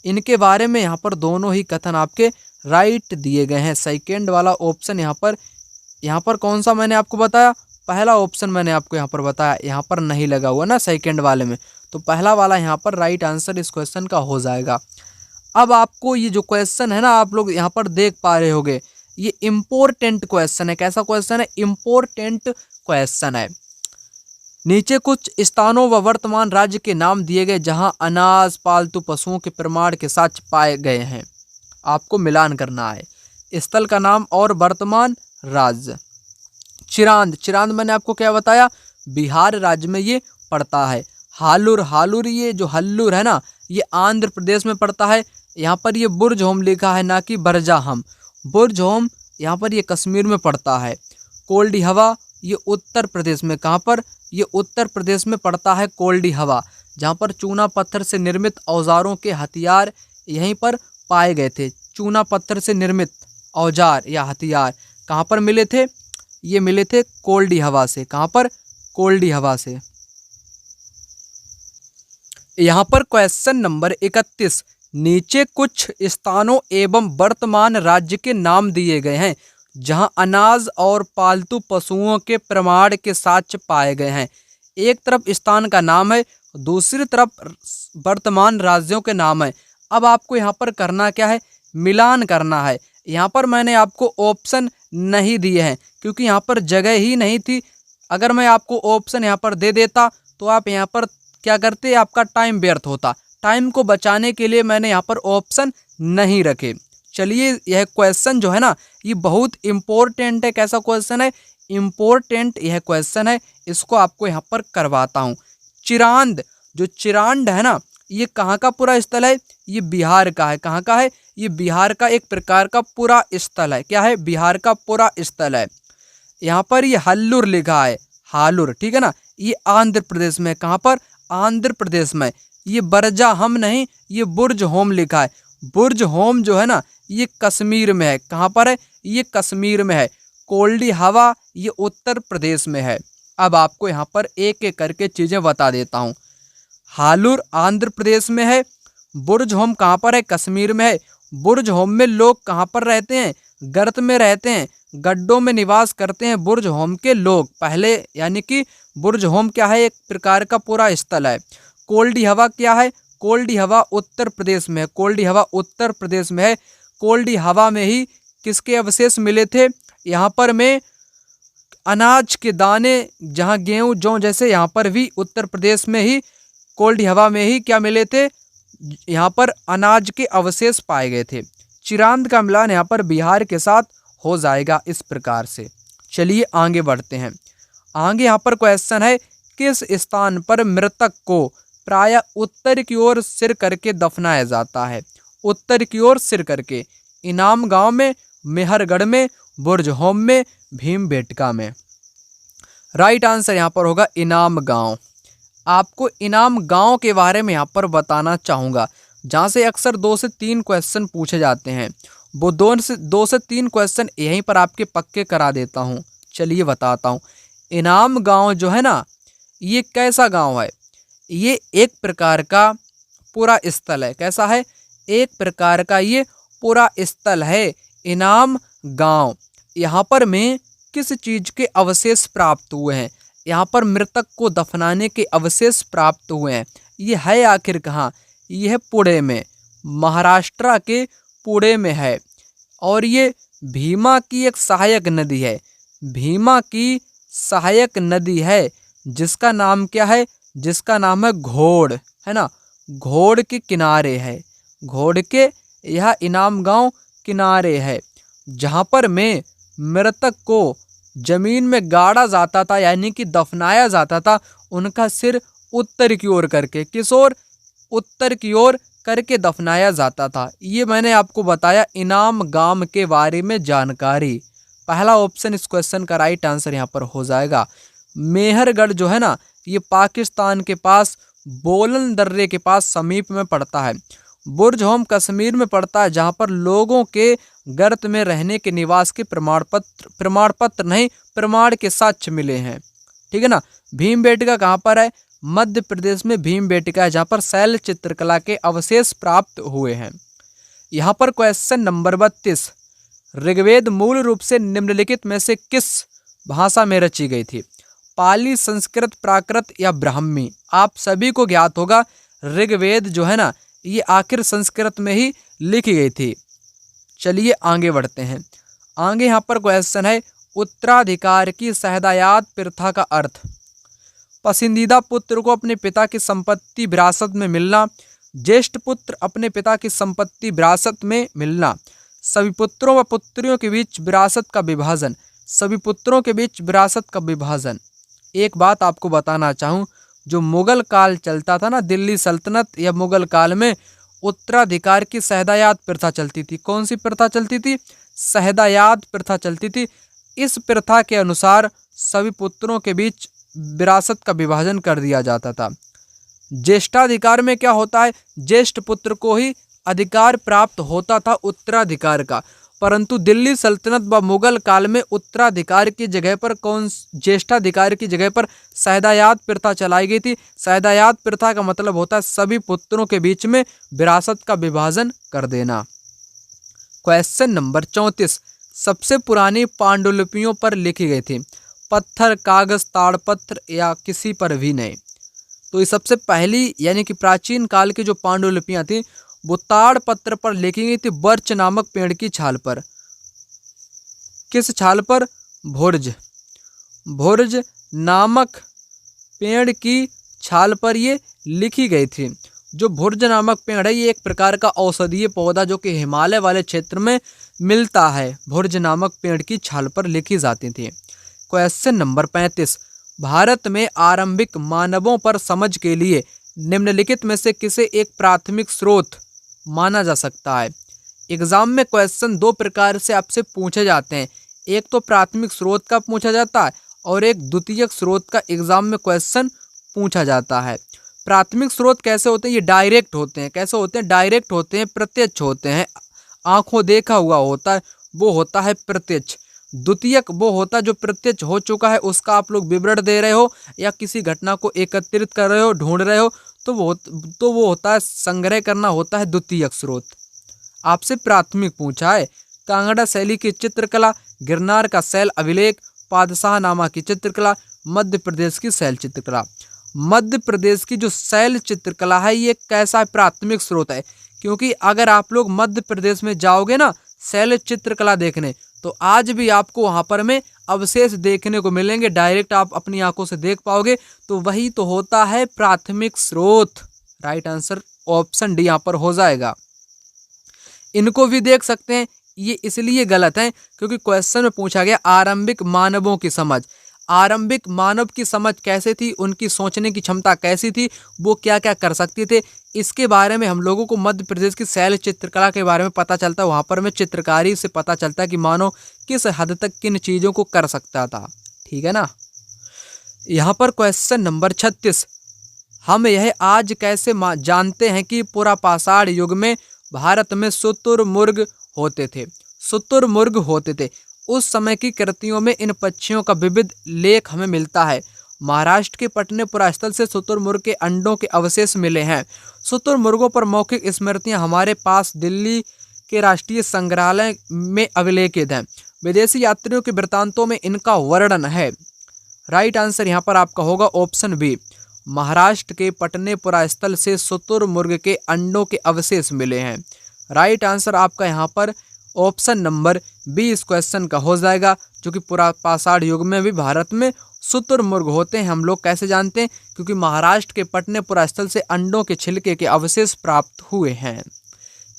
इनके बारे में यहाँ पर दोनों ही कथन आपके राइट दिए गए हैं। सेकेंड वाला ऑप्शन यहाँ पर कौन सा मैंने आपको बताया, पहला ऑप्शन मैंने आपको यहाँ पर बताया, यहाँ पर नहीं लगा हुआ ना सेकेंड वाले में, तो पहला वाला यहाँ पर राइट आंसर इस क्वेश्चन का हो जाएगा। अब आपको ये जो क्वेश्चन है ना, आप लोग यहाँ पर देख पा रहे होगे, ये इम्पोर्टेंट क्वेश्चन है। कैसा क्वेश्चन है? इम्पोर्टेंट क्वेश्चन है। नीचे कुछ स्थानों व वर्तमान राज्य के नाम दिए गए जहां अनाज पालतू पशुओं के प्रमाण के साथ पाए गए हैं। आपको मिलान करना है स्थल का नाम और वर्तमान राज्य। चिरांद, चिरांद मैंने आपको क्या बताया, बिहार राज्य में ये पड़ता है। हालुर, हालुर ये जो हल्लुर है ना, ये आंध्र प्रदेश में पड़ता है। यहाँ पर ये बुर्जहोम लिखा है, ना कि बरजाहम। बुर्जहोम यहाँ पर ये कश्मीर में पड़ता है। कोल्डी हवा ये उत्तर प्रदेश में, कहाँ पर? ये उत्तर प्रदेश में पड़ता है कोल्डी हवा, जहाँ पर चूना पत्थर से निर्मित औजारों के हथियार यहीं पर पाए गए थे। चूना पत्थर से निर्मित औजार या हथियार कहाँ पर मिले थे? ये मिले थे कोल्डी हवा से। कहाँ पर? कोल्डी हवा से। यहाँ पर क्वेश्चन नंबर 31, नीचे कुछ स्थानों एवं वर्तमान राज्य के नाम दिए गए हैं जहां अनाज और पालतू पशुओं के प्रमाण के साक्ष्य पाए गए हैं। एक तरफ स्थान का नाम है, दूसरी तरफ वर्तमान राज्यों के नाम है। अब आपको यहाँ पर करना क्या है? मिलान करना है। यहाँ पर मैंने आपको ऑप्शन नहीं दिए हैं क्योंकि यहाँ पर जगह ही नहीं थी। अगर मैं आपको ऑप्शन यहाँ पर दे देता तो आप यहाँ पर क्या करते, आपका टाइम व्यर्थ होता। टाइम को बचाने के लिए मैंने यहाँ पर ऑप्शन नहीं रखे। चलिए, यह क्वेश्चन जो है ना, ये बहुत इम्पोर्टेंट है। कैसा क्वेश्चन है? इम्पोर्टेंट यह क्वेश्चन है। इसको आपको यहाँ पर करवाता हूँ। चिरांद, जो चिरांद है ना, ये कहाँ का पूरा स्थल है? ये बिहार का है। कहाँ का है? ये बिहार का एक प्रकार का पूरा स्थल है। क्या है? बिहार का पूरा स्थल है। यहाँ पर ये हल्लुर लिखा है, हालुर, ठीक है ना, ये आंध्र प्रदेश में। कहाँ पर? आंध्र प्रदेश में। ये बरजाहम नहीं, ये बुर्जहोम लिखा है। बुर्जहोम जो है ना, ये कश्मीर में है। कहाँ पर है? ये कश्मीर में है। कोल्डी हवा ये उत्तर प्रदेश में है। अब आपको यहाँ पर एक एक करके चीज़ें बता देता हूँ। हालुर आंध्र प्रदेश में है। बुर्जहोम कहाँ पर है? कश्मीर में है। बुर्जहोम में लोग कहाँ पर रहते हैं? गर्त में रहते हैं, गड्ढों में निवास करते हैं बुर्जहोम के लोग पहले, यानी कि बुर्जहोम क्या है? एक प्रकार का पूरा स्थल है। कोल्डी हवा क्या है? कोल्डी हवा उत्तर प्रदेश में है। कोल्डी हवा उत्तर प्रदेश में है। कोल्डी हवा में ही किसके अवशेष मिले थे? यहाँ पर में अनाज के दाने, जहाँ गेहूँ जौ जैसे, यहाँ पर भी उत्तर प्रदेश में ही कोल्डी हवा में ही क्या मिले थे? यहाँ पर अनाज के अवशेष पाए गए थे। चिरांद का मिलान यहाँ पर बिहार के साथ हो जाएगा इस प्रकार से। चलिए आगे बढ़ते हैं। आगे यहाँ पर क्वेश्चन है, किस स्थान पर मृतक को प्रायः उत्तर की ओर सिर करके दफनाया जाता है? उत्तर की ओर सिर करके। इनाम गांव में, मेहरगढ़ में, बुर्जहोम में, भीमबेटका में। राइट आंसर यहाँ पर होगा इनाम गांव। आपको इनाम गांव के बारे में यहाँ पर बताना चाहूँगा, जहाँ से अक्सर 2 से 3 क्वेश्चन पूछे जाते हैं। वो 2 से 3 क्वेश्चन यहीं पर आपके पक्के करा देता हूँ। चलिए बताता हूँ। इनाम गांव जो है ना, ये कैसा गांव है? ये एक प्रकार का पूरा स्थल है। कैसा है? एक प्रकार का ये पूरा स्थल है इनाम गांव। यहाँ पर में किस चीज़ के अवशेष प्राप्त हुए हैं? यहाँ पर मृतक को दफनाने के अवशेष प्राप्त हुए हैं। ये है आखिर कहाँ? ये है पुणे में, महाराष्ट्र के पुणे में है। और ये भीमा की एक सहायक नदी है। भीमा की सहायक नदी है, जिसका नाम क्या है? जिसका नाम है घोड़, है ना। घोड़ के किनारे है। घोड़ के यह इनाम गांव किनारे है, जहाँ पर में मृतक को जमीन में गाड़ा जाता था, यानी कि दफनाया जाता था। उनका सिर उत्तर की ओर करके, किस ओर? उत्तर की ओर करके दफनाया जाता था। ये मैंने आपको बताया इनाम गांव के बारे में जानकारी। पहला ऑप्शन इस क्वेश्चन का राइट आंसर यहाँ पर हो जाएगा। मेहरगढ़ जो है ना, ये पाकिस्तान के पास बोलन दर्रे के पास समीप में पड़ता है। बुर्ज होम कश्मीर में पड़ता है, जहाँ पर लोगों के गर्त में रहने के निवास के प्रमाण पत्र नहीं, प्रमाण के साक्ष्य मिले हैं। ठीक है ना। भीमबेटका कहाँ पर है? मध्य प्रदेश में भीमबेटका है, जहाँ पर शैल चित्रकला के अवशेष प्राप्त हुए हैं। यहाँ पर क्वेश्चन नंबर 32, ऋग्वेद मूल रूप से निम्नलिखित में से किस भाषा में रची गई थी? पाली, संस्कृत, प्राकृत या ब्राह्मी? आप सभी को ज्ञात होगा ऋग्वेद जो है ना, ये आखिर संस्कृत में ही लिखी गई थी। चलिए आगे बढ़ते हैं। आगे यहाँ पर क्वेश्चन है, उत्तराधिकार की सहदायात प्रथा का अर्थ? पसंदीदा पुत्र को अपने पिता की संपत्ति विरासत में मिलना, ज्येष्ठ पुत्र अपने पिता की संपत्ति विरासत में मिलना, सभी पुत्रों व पुत्रियों के बीच विरासत का विभाजन, सभी पुत्रों के बीच विरासत का विभाजन। एक बात आपको बताना चाहूँ, जो मुगल काल चलता था ना, दिल्ली सल्तनत या मुगल काल में उत्तराधिकार की सहदायात प्रथा चलती थी। कौन सी प्रथा चलती थी? सहदायात प्रथा चलती थी। इस प्रथा के अनुसार सभी पुत्रों के बीच विरासत का विभाजन कर दिया जाता था। ज्येष्ठाधिकार में क्या होता है? ज्येष्ठ पुत्र को ही अधिकार प्राप्त होता था उत्तराधिकार का, परंतु दिल्ली सल्तनत व मुगल काल में उत्तराधिकार की जगह पर ज्येष्ठाधिकार की जगह पर सहदायात प्रथा चलाई गई थी। सहदायात प्रथा का मतलब होता है सभी पुत्रों के बीच में विरासत का विभाजन कर देना। क्वेश्चन नंबर 34, सबसे पुरानी पांडुलिपियों पर लिखी गई थी? पत्थर, कागज, ताड़पत्र या किसी पर भी नहीं? तो ये सबसे पहली यानी कि प्राचीन काल की जो पांडुलिपियां थी वो ताड़पत्र पर लिखी गई थी, बर्च नामक पेड़ की छाल पर। किस छाल पर? भुर्ज नामक पेड़ की छाल पर ये लिखी गई थी। जो भुर्ज नामक पेड़ है, ये एक प्रकार का औषधीय पौधा जो कि हिमालय वाले क्षेत्र में मिलता है। भुर्ज नामक पेड़ की छाल पर लिखी जाती थी। क्वेश्चन नंबर 35, भारत में आरंभिक मानवों पर समझ के लिए निम्नलिखित में से किसे एक प्राथमिक स्रोत माना जा सकता है? एग्जाम में क्वेश्चन दो प्रकार से आपसे पूछे जाते हैं, एक तो प्राथमिक स्रोत का पूछा जाता है और एक द्वितीयक स्रोत का एग्जाम में क्वेश्चन पूछा जाता है। प्राथमिक स्रोत कैसे होते हैं? ये डायरेक्ट होते हैं। कैसे होते हैं? डायरेक्ट होते हैं, प्रत्यक्ष होते हैं, आंखों देखा हुआ होता है, वो होता है प्रत्यक्ष। द्वितीयक वो होता है जो प्रत्यक्ष हो चुका है, उसका आप लोग विवरण दे रहे हो या किसी घटना को एकत्रित कर रहे हो, ढूंढ रहे हो, तो वो होता है, संग्रह करना होता है द्वितीयक स्रोत। आपसे प्राथमिक पूछा है, कांगड़ा शैली की चित्रकला, गिरनार का शैल अभिलेख, पादशाहनामा की चित्रकला, मध्य प्रदेश की शैल चित्रकला। मध्य प्रदेश की जो शैल चित्रकला है ये कैसा प्राथमिक स्रोत है? क्योंकि अगर आप लोग मध्य प्रदेश में जाओगे ना शैल चित्रकला देखने, तो आज भी आपको वहाँ पर में अवशेष देखने को मिलेंगे, डायरेक्ट आप अपनी आंखों से देख पाओगे, तो वही तो होता है प्राथमिक स्रोत। राइट आंसर ऑप्शन डी यहाँ पर हो जाएगा। इनको भी देख सकते हैं, ये इसलिए गलत है क्योंकि क्वेश्चन में पूछा गया आरंभिक मानवों की समझ। आरंभिक मानव की समझ कैसे थी, उनकी सोचने की क्षमता कैसी थी, वो क्या क्या कर सकते थे, इसके बारे में हम लोगों को मध्य प्रदेश की शैल चित्रकला के बारे में पता चलता है। वहाँ पर में चित्रकारी से पता चलता है कि मानव किस हद तक किन चीज़ों को कर सकता था। ठीक है ना। यहाँ पर क्वेश्चन नंबर 36, हम यह आज कैसे जानते हैं कि पुरापाषाण युग में भारत में शुतुरमुर्ग होते थे? शुतुरमुर्ग होते थे। उस समय की कृतियों में इन पक्षियों का विविध लेख हमें मिलता है। महाराष्ट्र के पटने पुरास्थल से शुतुरमुर्ग के अंडों के अवशेष मिले हैं। शुतुरमुर्गों पर मौखिक स्मृतियां हमारे पास दिल्ली के राष्ट्रीय संग्रहालय में अभिलेखित हैं। विदेशी यात्रियों के वृत्तांतों में इनका वर्णन है। राइट आंसर यहाँ पर आपका होगा ऑप्शन बी, महाराष्ट्र के पटने पुरास्थल से शुतुरमुर्ग के अंडों के अवशेष मिले हैं। राइट आंसर आपका यहाँ पर ऑप्शन नंबर बी इस क्वेश्चन का हो जाएगा, जो कि पुरापाषाण युग में भी भारत में शुतुरमुर्ग होते हैं। हम लोग कैसे जानते हैं? क्योंकि महाराष्ट्र के पटने पुरास्थल से अंडों के छिलके के अवशेष प्राप्त हुए हैं।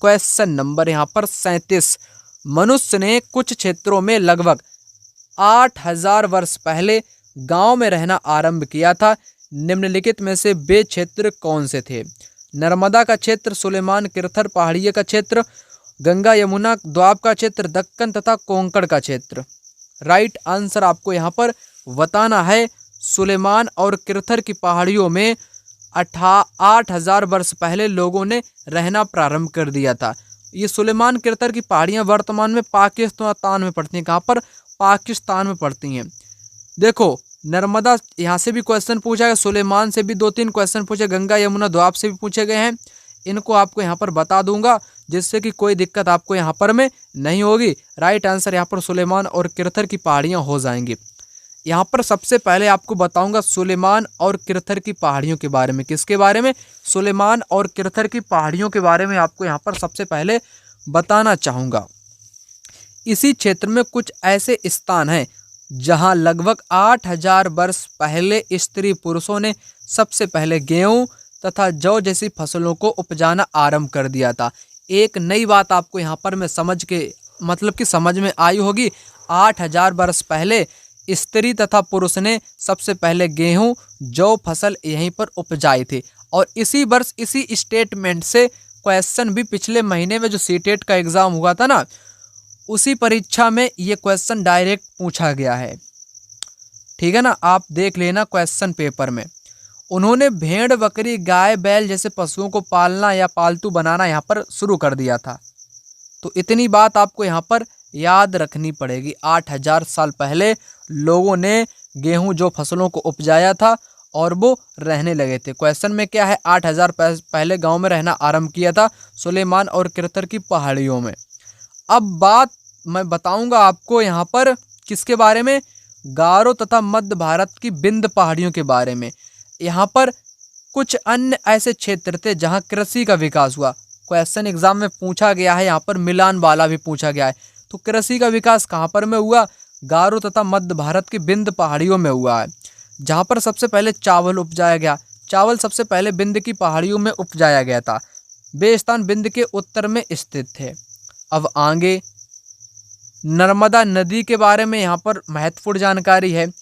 क्वेश्चन नंबर यहाँ पर 37, मनुष्य ने कुछ क्षेत्रों में लगभग 8000 वर्ष पहले गांव में रहना आरंभ किया था। निम्नलिखित में से वे क्षेत्र कौन से थे? नर्मदा का क्षेत्र, सुलेमान किरथर पहाड़ियों का क्षेत्र, गंगा यमुना द्वाब का क्षेत्र, दक्कन तथा कोंकण का क्षेत्र। राइट आंसर आपको यहाँ पर बताना है, सुलेमान और किरथर की पहाड़ियों में 8,000 वर्ष पहले लोगों ने रहना प्रारंभ कर दिया था। ये सुलेमान किरतर की पहाड़ियाँ वर्तमान में पाकिस्तान में पड़ती हैं। कहाँ पर? पाकिस्तान में पड़ती हैं। देखो, नर्मदा, यहाँ से भी क्वेश्चन पूछा गया, सुलेमान से भी 2-3 क्वेश्चन पूछे, गंगा यमुना दोआब से भी पूछे गए हैं। इनको आपको यहाँ पर बता दूंगा जिससे कि कोई दिक्कत आपको यहाँ पर में नहीं होगी। राइट आंसर यहाँ पर सुलेमान और किरथर की पहाड़ियाँ हो जाएंगी। यहाँ पर सबसे पहले आपको बताऊंगा सुलेमान और किरथर की पहाड़ियों के बारे में। किसके बारे में? सुलेमान और किरथर की पहाड़ियों के बारे में आपको यहाँ पर सबसे पहले बताना चाहूँगा। इसी क्षेत्र में कुछ ऐसे स्थान हैं जहाँ लगभग 8,000 वर्ष पहले स्त्री पुरुषों ने सबसे पहले गेहूँ तथा जौ जैसी फसलों को उपजाना आरंभ कर दिया था। एक नई बात आपको यहाँ पर मैं समझ में आई होगी। 8,000 वर्ष पहले स्त्री तथा पुरुष ने सबसे पहले गेहूं जौ फसल यहीं पर उपजाई थी। और इसी वर्ष इसी स्टेटमेंट से क्वेश्चन भी पिछले महीने में जो सीटेट का एग्ज़ाम हुआ था ना, उसी परीक्षा में ये क्वेश्चन डायरेक्ट पूछा गया है। ठीक है ना, आप देख लेना क्वेश्चन पेपर में। उन्होंने भेड़ बकरी गाय बैल जैसे पशुओं को पालना या पालतू बनाना यहाँ पर शुरू कर दिया था। तो इतनी बात आपको यहाँ पर याद रखनी पड़ेगी। 8,000 साल पहले लोगों ने गेहूं जो फसलों को उपजाया था और वो रहने लगे थे। क्वेश्चन में क्या है? 8,000 पहले गांव में रहना आरंभ किया था सुलेमान और किरथर की पहाड़ियों में। अब बात मैं बताऊंगा आपको यहाँ पर किसके बारे में? गारो तथा मध्य भारत की विंध्य पहाड़ियों के बारे में। यहाँ पर कुछ अन्य ऐसे क्षेत्र थे जहाँ कृषि का विकास हुआ। क्वेश्चन एग्जाम में पूछा गया है, यहाँ पर मिलान वाला भी पूछा गया है। तो कृषि का विकास कहाँ पर में हुआ? गारो तथा मध्य भारत की विंध्य पहाड़ियों में हुआ है, जहाँ पर सबसे पहले चावल उपजाया गया। चावल सबसे पहले विंध्य की पहाड़ियों में उपजाया गया था। वे स्थान विंध्य के उत्तर में स्थित थे। अब आगे नर्मदा नदी के बारे में यहाँ पर महत्वपूर्ण जानकारी है।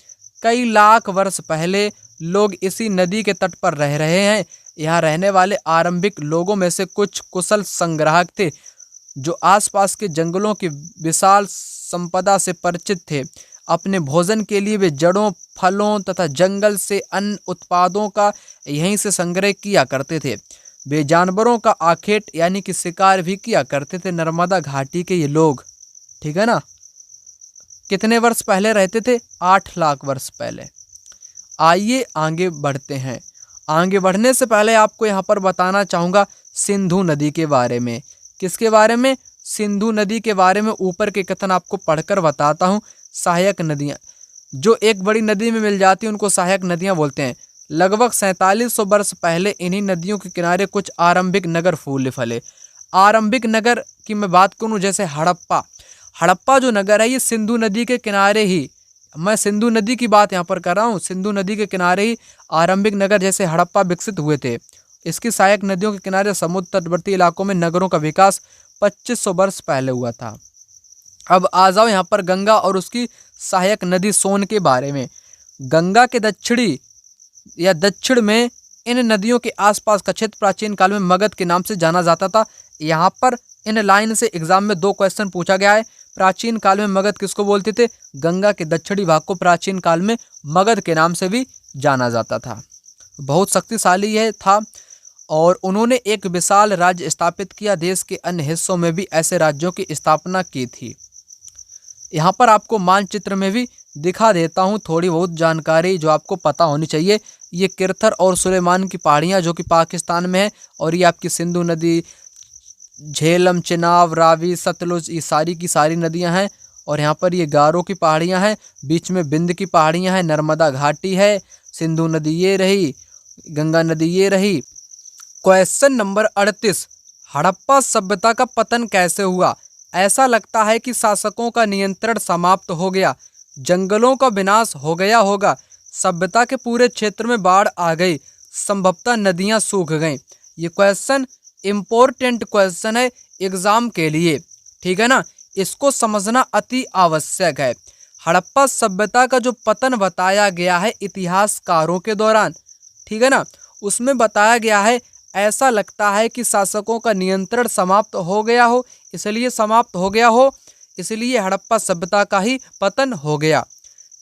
कई लाख वर्ष पहले लोग इसी नदी के तट पर रह रहे हैं। यहाँ रहने वाले आरंभिक लोगों में से कुछ कुशल संग्राहक थे जो आसपास के जंगलों की विशाल संपदा से परिचित थे। अपने भोजन के लिए वे जड़ों, फलों तथा जंगल से अन्य उत्पादों का यहीं से संग्रह किया करते थे। वे जानवरों का आखेट यानी कि शिकार भी किया करते थे। नर्मदा घाटी के ये लोग, ठीक है ना, कितने वर्ष पहले रहते थे? 8 लाख वर्ष पहले। आइए आगे बढ़ते हैं। आगे बढ़ने से पहले आपको यहाँ पर बताना चाहूँगा सिंधु नदी के बारे में। किसके बारे में? सिंधु नदी के बारे में। ऊपर के कथन आपको पढ़कर बताता हूँ। सहायक नदियाँ जो एक बड़ी नदी में मिल जाती हैं उनको सहायक नदियाँ बोलते हैं। लगभग 4700 वर्ष पहले इन्हीं नदियों के किनारे कुछ आरंभिक नगर फूले फले। आरंभिक नगर की मैं बात करूँ, जैसे हड़प्पा जो नगर है ये सिंधु नदी के किनारे ही, मैं सिंधु नदी की बात यहाँ पर कर रहा हूँ, सिंधु नदी के किनारे ही आरंभिक नगर जैसे हड़प्पा विकसित हुए थे। इसकी सहायक नदियों के किनारे समुद्र तटवर्ती इलाकों में नगरों का विकास 2500 वर्ष पहले हुआ था। अब आ जाओ यहाँ पर गंगा और उसकी सहायक नदी सोन के बारे में। गंगा के दक्षिण में इन नदियों के आसपास का क्षेत्र प्राचीन काल में मगध के नाम से जाना जाता था। यहाँ पर इन लाइन से एग्जाम में 2 क्वेश्चन पूछा गया है। प्राचीन काल में मगध किसको बोलते थे? गंगा के दक्षिणी भाग को प्राचीन काल में मगध के नाम से भी जाना जाता था। बहुत शक्तिशाली है था और उन्होंने एक विशाल राज्य स्थापित किया। देश के अन्य हिस्सों में भी ऐसे राज्यों की स्थापना की थी। यहाँ पर आपको मानचित्र में भी दिखा देता हूँ थोड़ी बहुत जानकारी जो आपको पता होनी चाहिए। ये किरथर और सुलेमान की पहाड़ियाँ जो कि पाकिस्तान में है, और ये आपकी सिंधु नदी, झेलम, चिनाब, रावी, सतलुज, ये सारी की सारी नदियाँ हैं। और यहाँ पर ये गारो की पहाड़ियाँ हैं, बीच में विंध्य की पहाड़ियाँ हैं, नर्मदा घाटी है, सिंधु नदी ये रही, गंगा नदी ये रही। क्वेश्चन नंबर 38, हड़प्पा सभ्यता का पतन कैसे हुआ? ऐसा लगता है कि शासकों का नियंत्रण समाप्त हो गया, जंगलों का विनाश हो गया होगा, सभ्यता के पूरे क्षेत्र में बाढ़ आ गई, संभवतः नदियां सूख गईं। ये क्वेश्चन इम्पोर्टेंट क्वेश्चन है एग्जाम के लिए, ठीक है ना, इसको समझना अति आवश्यक है। हड़प्पा सभ्यता का जो पतन बताया गया है इतिहासकारों के दौरान, ठीक है ना, उसमें बताया गया है ऐसा लगता है कि शासकों का नियंत्रण समाप्त हो गया हो, इसलिए हड़प्पा सभ्यता का ही पतन हो गया।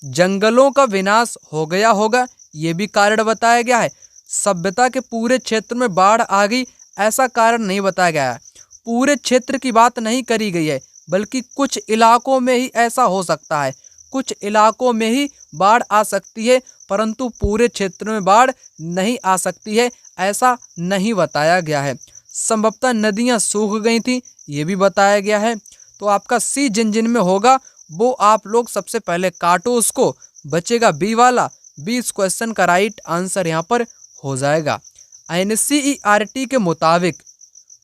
जंगलों का विनाश हो गया होगा, ये भी कारण बताया गया है। सभ्यता के पूरे क्षेत्र में बाढ़ आ गई, ऐसा कारण नहीं बताया गया है। पूरे क्षेत्र की बात नहीं करी गई है, बल्कि कुछ इलाकों में ही ऐसा हो सकता है, कुछ इलाकों में ही बाढ़ आ सकती है, परंतु पूरे क्षेत्र में बाढ़ नहीं आ सकती है, ऐसा नहीं बताया गया है। संभवतः नदियां सूख गई थी, ये भी बताया गया है। तो आपका सी जिन में होगा वो आप लोग सबसे पहले काटो उसको, बचेगा बी वाला। बी इस क्वेश्चन का राइट आंसर यहाँ पर हो जाएगा। एनसीईआरटी के मुताबिक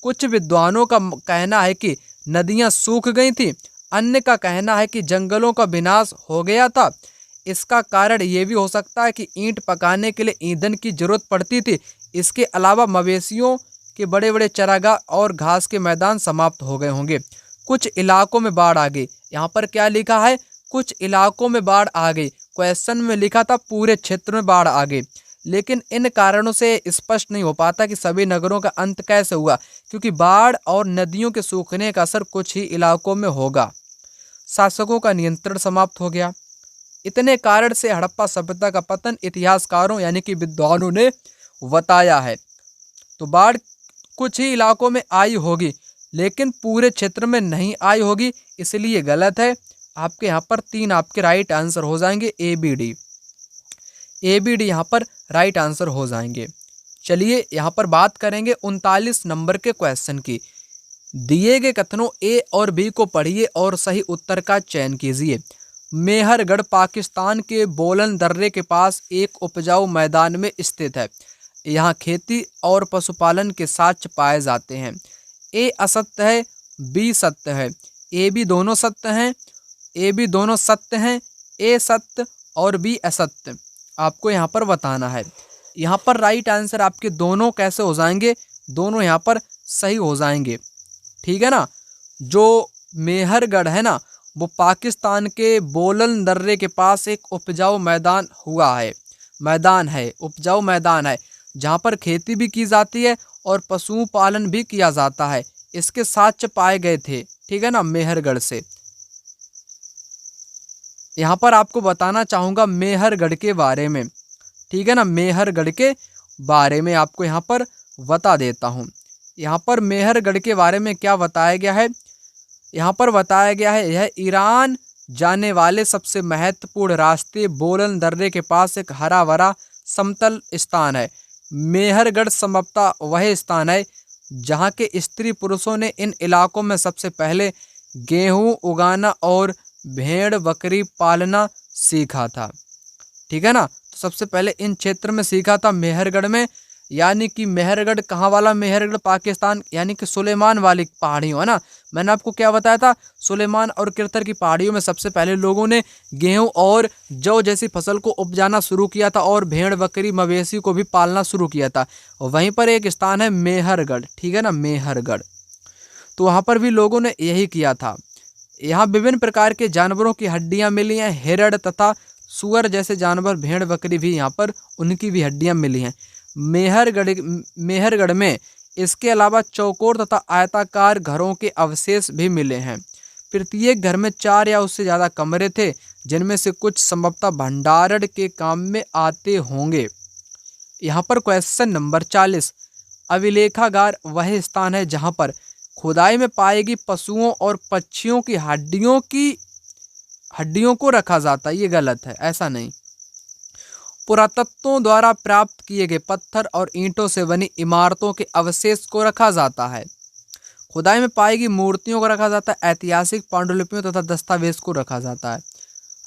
कुछ विद्वानों का कहना है कि नदियां सूख गई थी, अन्य का कहना है कि जंगलों का विनाश हो गया था। इसका कारण ये भी हो सकता है कि ईंट पकाने के लिए ईंधन की जरूरत पड़ती थी। इसके अलावा मवेशियों के बड़े बड़े चरागाह और घास के मैदान समाप्त हो गए होंगे। कुछ इलाकों में बाढ़ आ गई, यहाँ पर क्या लिखा है, कुछ इलाकों में बाढ़ आ गई। क्वेश्चन में लिखा था पूरे क्षेत्र में बाढ़ आ गई, लेकिन इन कारणों से स्पष्ट नहीं हो पाता कि सभी नगरों का अंत कैसे हुआ, क्योंकि बाढ़ और नदियों के सूखने का असर कुछ ही इलाकों में होगा। शासकों का नियंत्रण समाप्त हो गया। इतने कारण से हड़प्पा सभ्यता का पतन इतिहासकारों यानी कि विद्वानों ने बताया है। तो बाढ़ कुछ ही इलाकों में आई होगी, लेकिन पूरे क्षेत्र में नहीं आई होगी, इसलिए गलत है। आपके यहाँ पर 3 आपके राइट आंसर हो जाएंगे, ए बी डी यहाँ पर राइट आंसर हो जाएंगे। चलिए यहाँ पर बात करेंगे 39 नंबर के क्वेश्चन की। दिए गए कथनों ए और बी को पढ़िए और सही उत्तर का चयन कीजिए। मेहरगढ़ पाकिस्तान के बोलन दर्रे के पास एक उपजाऊ मैदान में स्थित है। यहाँ खेती और पशुपालन के साक्ष्य पाए जाते हैं। ए असत्य है, बी सत्य है। ए बी दोनों सत्य हैं, ए सत्य और बी असत्य आपको यहाँ पर बताना है। यहाँ पर राइट आंसर आपके दोनों कैसे हो जाएंगे, दोनों यहाँ पर सही हो जाएंगे, ठीक है ना। जो मेहरगढ़ है ना, वो पाकिस्तान के बोलन दर्रे के पास एक उपजाऊ मैदान है, उपजाऊ मैदान है, जहाँ पर खेती भी की जाती है और पशु पालन भी किया जाता है। इसके साक्ष्य पाए गए थे, ठीक है ना, मेहरगढ़ से। यहाँ पर आपको बताना चाहूँगा मेहरगढ़ के बारे में, ठीक है ना, मेहरगढ़ के बारे में आपको यहाँ पर बता देता हूँ। यहाँ पर मेहरगढ़ के बारे में क्या बताया गया है, यहाँ पर बताया गया है यह ईरान जाने वाले सबसे महत्वपूर्ण रास्ते बोलन दर्रे के पास एक हरा भरा समतल स्थान है। मेहरगढ़ संभवतः वह स्थान है जहाँ के स्त्री पुरुषों ने इन इलाकों में सबसे पहले गेहूं उगाना और भेड़ बकरी पालना सीखा था, ठीक है ना। तो सबसे पहले इन क्षेत्र में सीखा था मेहरगढ़ में, यानी कि मेहरगढ़ कहाँ वाला, मेहरगढ़ पाकिस्तान यानी कि सुलेमान वाली पहाड़ियों है ना। मैंने आपको क्या बताया था, सुलेमान और किरतर की पहाड़ियों में सबसे पहले लोगों ने गेहूं और जौ जैसी फसल को उपजाना शुरू किया था और भेड़ बकरी मवेशी को भी पालना शुरू किया था। और वहीं पर एक स्थान है मेहरगढ़, ठीक है ना, मेहरगढ़। तो वहाँ पर भी लोगों ने यही किया था। यहाँ विभिन्न प्रकार के जानवरों की हड्डियाँ मिली हैं, हिरण तथा सुअर जैसे जानवर, भेड़ बकरी भी यहाँ पर उनकी भी हड्डियाँ मिली हैं मेहरगढ़ में। इसके अलावा चौकोर तथा आयताकार घरों के अवशेष भी मिले हैं। प्रत्येक घर में 4 या उससे ज़्यादा कमरे थे, जिनमें से कुछ संभवतः भंडारण के काम में आते होंगे। यहाँ पर क्वेश्चन नंबर 40, अभिलेखागार वह स्थान है जहाँ पर खुदाई में पाएगी पशुओं और पक्षियों की हड्डियों को रखा जाता है। ये गलत है, ऐसा नहीं। पुरातत्वों द्वारा प्राप्त किए गए पत्थर और ईंटों से बनी इमारतों के अवशेष को रखा जाता है। खुदाई में पाएगी मूर्तियों को रखा जाता है। ऐतिहासिक पांडुलिपियों तथा दस्तावेज को रखा जाता है।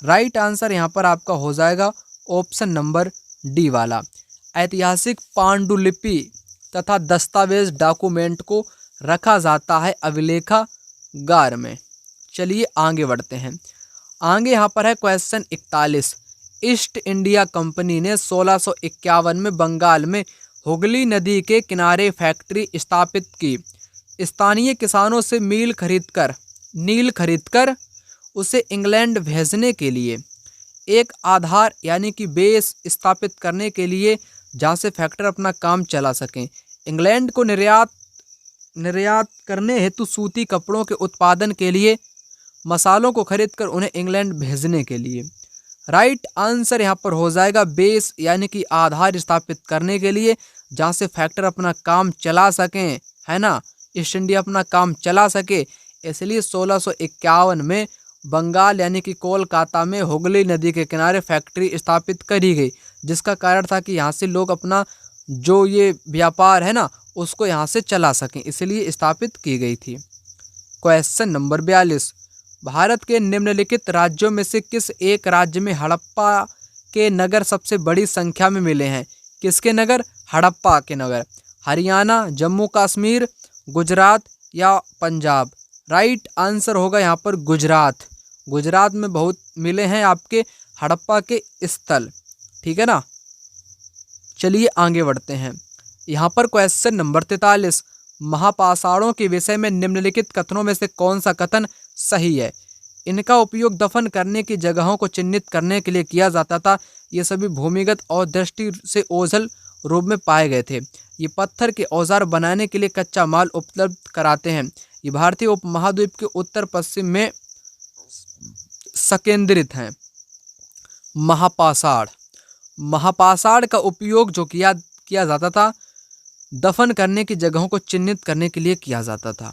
राइट आंसर यहाँ पर आपका हो जाएगा ऑप्शन नंबर डी वाला। ऐतिहासिक पांडुलिपि तथा दस्तावेज डॉक्यूमेंट को रखा जाता है अभिलेखागार में। चलिए आगे बढ़ते हैं। आगे यहाँ पर है क्वेश्चन 41, ईस्ट इंडिया कंपनी ने 1651 में बंगाल में हुगली नदी के किनारे फैक्ट्री स्थापित की। स्थानीय किसानों से नील खरीदकर उसे इंग्लैंड भेजने के लिए एक आधार यानी कि बेस स्थापित करने के लिए, जहाँ से फैक्ट्री अपना काम चला सकें। इंग्लैंड को निर्यात करने हेतु सूती कपड़ों के उत्पादन के लिए, मसालों को खरीदकर उन्हें इंग्लैंड भेजने के लिए। राइट आंसर यहाँ पर हो जाएगा बेस, यानी कि आधार स्थापित करने के लिए, जहाँ से फैक्टर अपना काम चला सकें, है ना, ईस्ट इंडिया अपना काम चला सके। इसलिए 1651 में बंगाल यानी कि कोलकाता में हुगली नदी के किनारे फैक्ट्री स्थापित करी गई, जिसका कारण था कि यहाँ से लोग अपना जो ये व्यापार है ना उसको यहाँ से चला सकें, इसलिए स्थापित की गई थी। क्वेश्चन नंबर 42, भारत के निम्नलिखित राज्यों में से किस एक राज्य में हड़प्पा के नगर सबसे बड़ी संख्या में मिले हैं? किसके नगर? हड़प्पा के नगर। हरियाणा, जम्मू कश्मीर, गुजरात या पंजाब? राइट आंसर होगा यहाँ पर गुजरात। गुजरात में बहुत मिले हैं आपके हड़प्पा के स्थल, ठीक है ना। चलिए आगे बढ़ते हैं। यहाँ पर क्वेश्चन नंबर 43, महापाषाणों के विषय में निम्नलिखित कथनों में से कौन सा कथन सही है? इनका उपयोग दफन करने की जगहों को चिन्हित करने के लिए किया जाता था। ये सभी भूमिगत और दृष्टि से ओझल रूप में पाए गए थे। ये पत्थर के औजार बनाने के लिए कच्चा माल उपलब्ध कराते हैं। ये भारतीय उपमहाद्वीप के उत्तर पश्चिम में संकेंद्रित हैं। महापाषाण, महापाषाण का उपयोग जो किया जाता था दफन करने की जगहों को चिन्हित करने के लिए किया जाता था।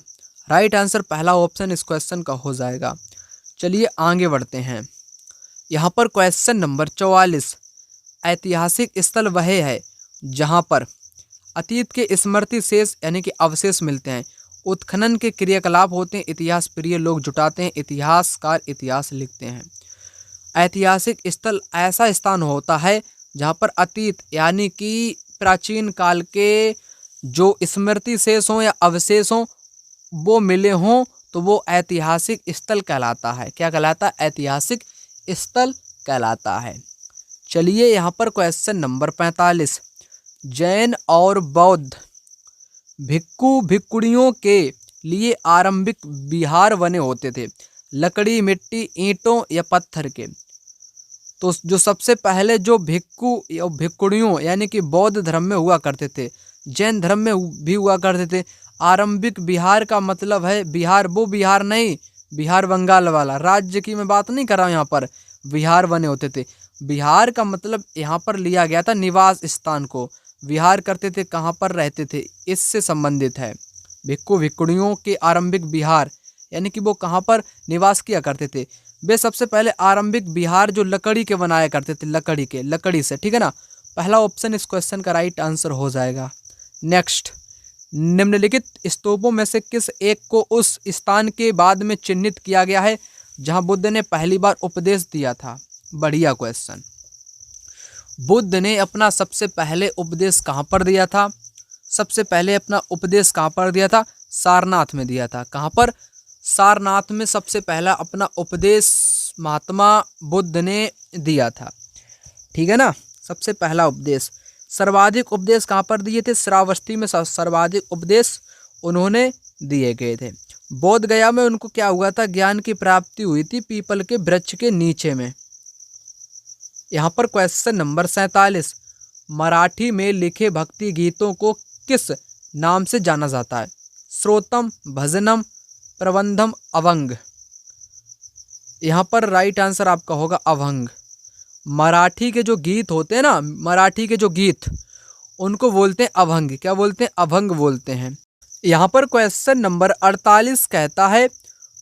राइट आंसर पहला ऑप्शन इस क्वेश्चन का हो जाएगा। चलिए आगे बढ़ते हैं। यहाँ पर क्वेश्चन नंबर 44, ऐतिहासिक स्थल वह है जहाँ पर अतीत के स्मृति शेष यानी कि अवशेष मिलते हैं, उत्खनन के क्रियाकलाप होते हैं, इतिहास प्रिय लोग जुटाते हैं, इतिहासकार इतिहास लिखते हैं। ऐतिहासिक स्थल ऐसा स्थान होता है जहाँ पर अतीत यानी कि प्राचीन काल के जो स्मृति शेष हों या अवशेष हों वो मिले हों तो वो ऐतिहासिक स्थल कहलाता है। क्या कहलाता है? ऐतिहासिक स्थल कहलाता है। चलिए यहाँ पर क्वेश्चन नंबर 45, जैन और बौद्ध भिक्खु भिक्खुणियों के लिए आरंभिक विहार बने होते थे, लकड़ी, मिट्टी, ईंटों या पत्थर के? तो जो सबसे पहले जो भिक्खु या भिक्खुणियों यानी कि बौद्ध धर्म में हुआ करते थे, जैन धर्म में भी हुआ करते थे। आरंभिक बिहार का मतलब है बिहार वो बिहार नहीं, बिहार बंगाल वाला राज्य की मैं बात नहीं कर रहा हूँ। यहाँ पर विहार बने होते थे। बिहार का मतलब यहाँ पर लिया गया था निवास स्थान को। विहार करते थे, कहाँ पर रहते थे, इससे संबंधित है। भिक्खु भिक्खुणियों के आरंभिक विहार यानी कि वो कहाँ पर निवास किया करते थे। वे सबसे पहले आरंभिक विहार जो लकड़ी के बनाया करते थे, लकड़ी से, ठीक है ना। पहला ऑप्शन इस क्वेश्चन का राइट आंसर हो जाएगा। नेक्स्ट, निम्नलिखित स्तूपों में से किस एक को उस स्थान के बाद में चिन्हित किया गया है जहां बुद्ध ने पहली बार उपदेश दिया था? बढ़िया क्वेश्चन। बुद्ध ने अपना सबसे पहले उपदेश कहां पर दिया था? सबसे पहले अपना उपदेश कहां पर दिया था? सारनाथ में दिया था। कहां पर? सारनाथ में सबसे पहला अपना उपदेश महात्मा बुद्ध ने दिया था, ठीक है ना। सबसे पहला उपदेश। सर्वाधिक उपदेश कहाँ पर दिए थे? श्रावस्ती में सर्वाधिक उपदेश उन्होंने दिए गए थे। बोध गया में उनको क्या हुआ था? ज्ञान की प्राप्ति हुई थी पीपल के वृक्ष के नीचे में। यहाँ पर क्वेश्चन नंबर 47, मराठी में लिखे भक्ति गीतों को किस नाम से जाना जाता है? श्रोतम, भजनम, प्रबंधम, अभंग? यहाँ पर राइट आंसर आपका होगा अभंग। मराठी के जो गीत होते हैं ना, मराठी के जो गीत उनको बोलते हैं अभंग। क्या बोलते हैं? अभंग बोलते हैं। यहाँ पर क्वेश्चन नंबर 48 कहता है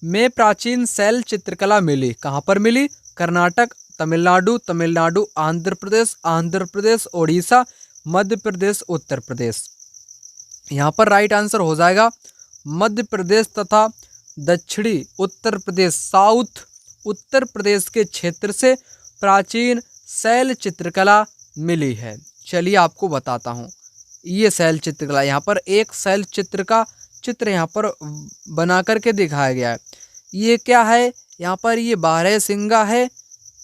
में प्राचीन शैल चित्रकला मिली। कहाँ पर मिली? कर्नाटक, तमिलनाडु, आंध्र प्रदेश, ओडिशा, मध्य प्रदेश, उत्तर प्रदेश? यहाँ पर राइट आंसर हो जाएगा मध्य प्रदेश तथा दक्षिणी उत्तर प्रदेश, साउथ उत्तर प्रदेश के क्षेत्र से प्राचीन शैल चित्रकला मिली है। चलिए आपको बताता हूँ ये शैल चित्रकला। यहाँ पर एक शैल चित्र का चित्र यहाँ पर बना करके दिखाया गया है। ये क्या है? यहाँ पर ये बारहसिंगा है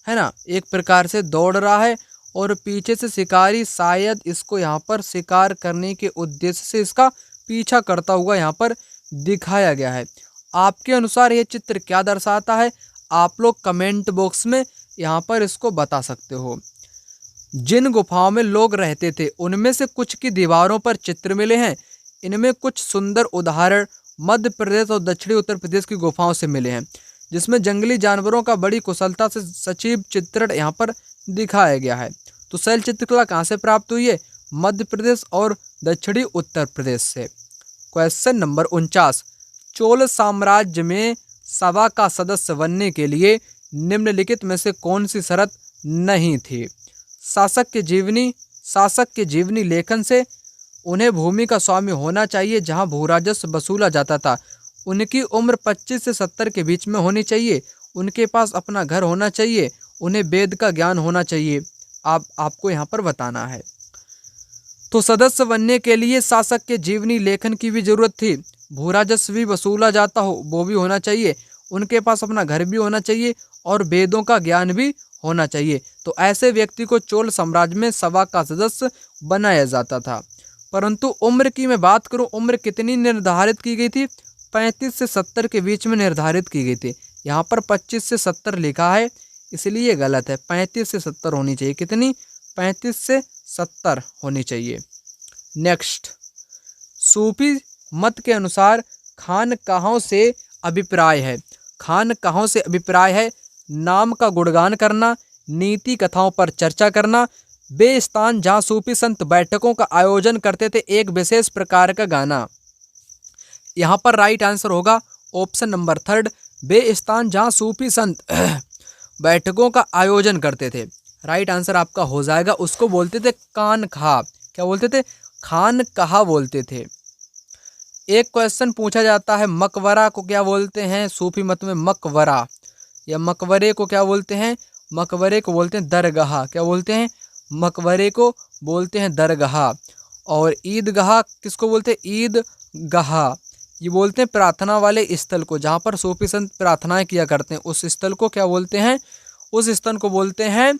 ना, एक प्रकार से दौड़ रहा है और पीछे से शिकारी शायद इसको यहाँ पर शिकार करने के उद्देश्य से इसका पीछा करता हुआ यहाँ पर दिखाया गया है। आपके अनुसार ये चित्र क्या दर्शाता है? आप लोग कमेंट बॉक्स में यहाँ पर इसको बता सकते हो। जिन गुफाओं में लोग रहते थे उनमें से कुछ की दीवारों पर चित्र मिले हैं। इनमें कुछ सुंदर उदाहरण मध्य प्रदेश और दक्षिणी उत्तर प्रदेश की गुफाओं से मिले हैं। जिसमें जंगली जानवरों का बड़ी कुशलता से सजीव चित्रण यहाँ पर दिखाया गया है। तो शैल चित्रकला कहाँ से प्राप्त हुई है? मध्य प्रदेश और दक्षिणी उत्तर प्रदेश से। क्वेश्चन नंबर 49, चोल साम्राज्य में सभा का सदस्य बनने के लिए निम्नलिखित में से कौन सी शर्त नहीं थी? शासक के जीवनी लेखन से उन्हें भूमि का स्वामी होना चाहिए जहां भूराजस्व वसूला जाता था। उनकी उम्र 25 से 70 के बीच में होनी चाहिए। उनके पास अपना घर होना चाहिए। उन्हें वेद का ज्ञान होना चाहिए। आपको यहाँ पर बताना है। तो सदस्य बनने के लिए शासक के जीवनी लेखन की भी जरूरत थी। भूराजस्व भी वसूला जाता हो वो भी होना चाहिए। उनके पास अपना घर भी होना चाहिए और वेदों का ज्ञान भी होना चाहिए। तो ऐसे व्यक्ति को चोल साम्राज्य में सभा का सदस्य बनाया जाता था। परंतु उम्र की मैं बात करूं, उम्र कितनी निर्धारित की गई थी? 35 से 70 के बीच में निर्धारित की गई थी। यहाँ पर 25 से 70 लिखा है, इसलिए गलत है। 35 से 70 होनी चाहिए। कितनी? 35 से 70 होनी चाहिए। नेक्स्ट, सूफी मत के अनुसार खानकाहों से अभिप्राय है। खानकाहों से अभिप्राय है नाम का गुणगान करना, नीति कथाओं पर चर्चा करना, वे स्थान जहाँ सूफी संत बैठकों का आयोजन करते थे, एक विशेष प्रकार का गाना। यहाँ पर राइट आंसर होगा ऑप्शन नंबर 3, वे स्थान जहाँ सूफी संत बैठकों का आयोजन करते थे। राइट आंसर आपका हो जाएगा। उसको बोलते थे खानकाह। क्या बोलते थे? खानकाह बोलते थे। एक क्वेश्चन पूछा जाता है, मकबरा को क्या बोलते हैं? सूफी मत में मकबरा या मकबरे को क्या बोलते हैं? मकबरे को बोलते हैं दरगाह। क्या बोलते हैं? मकबरे को बोलते हैं दरगाह। और ईदगाह किसको बोलते हैं? ईदगाह ये बोलते हैं प्रार्थना वाले स्थल को, जहाँ पर सूफी संत प्रार्थनाएं किया करते हैं, उस स्थल को क्या बोलते हैं? उस स्थल को बोलते हैं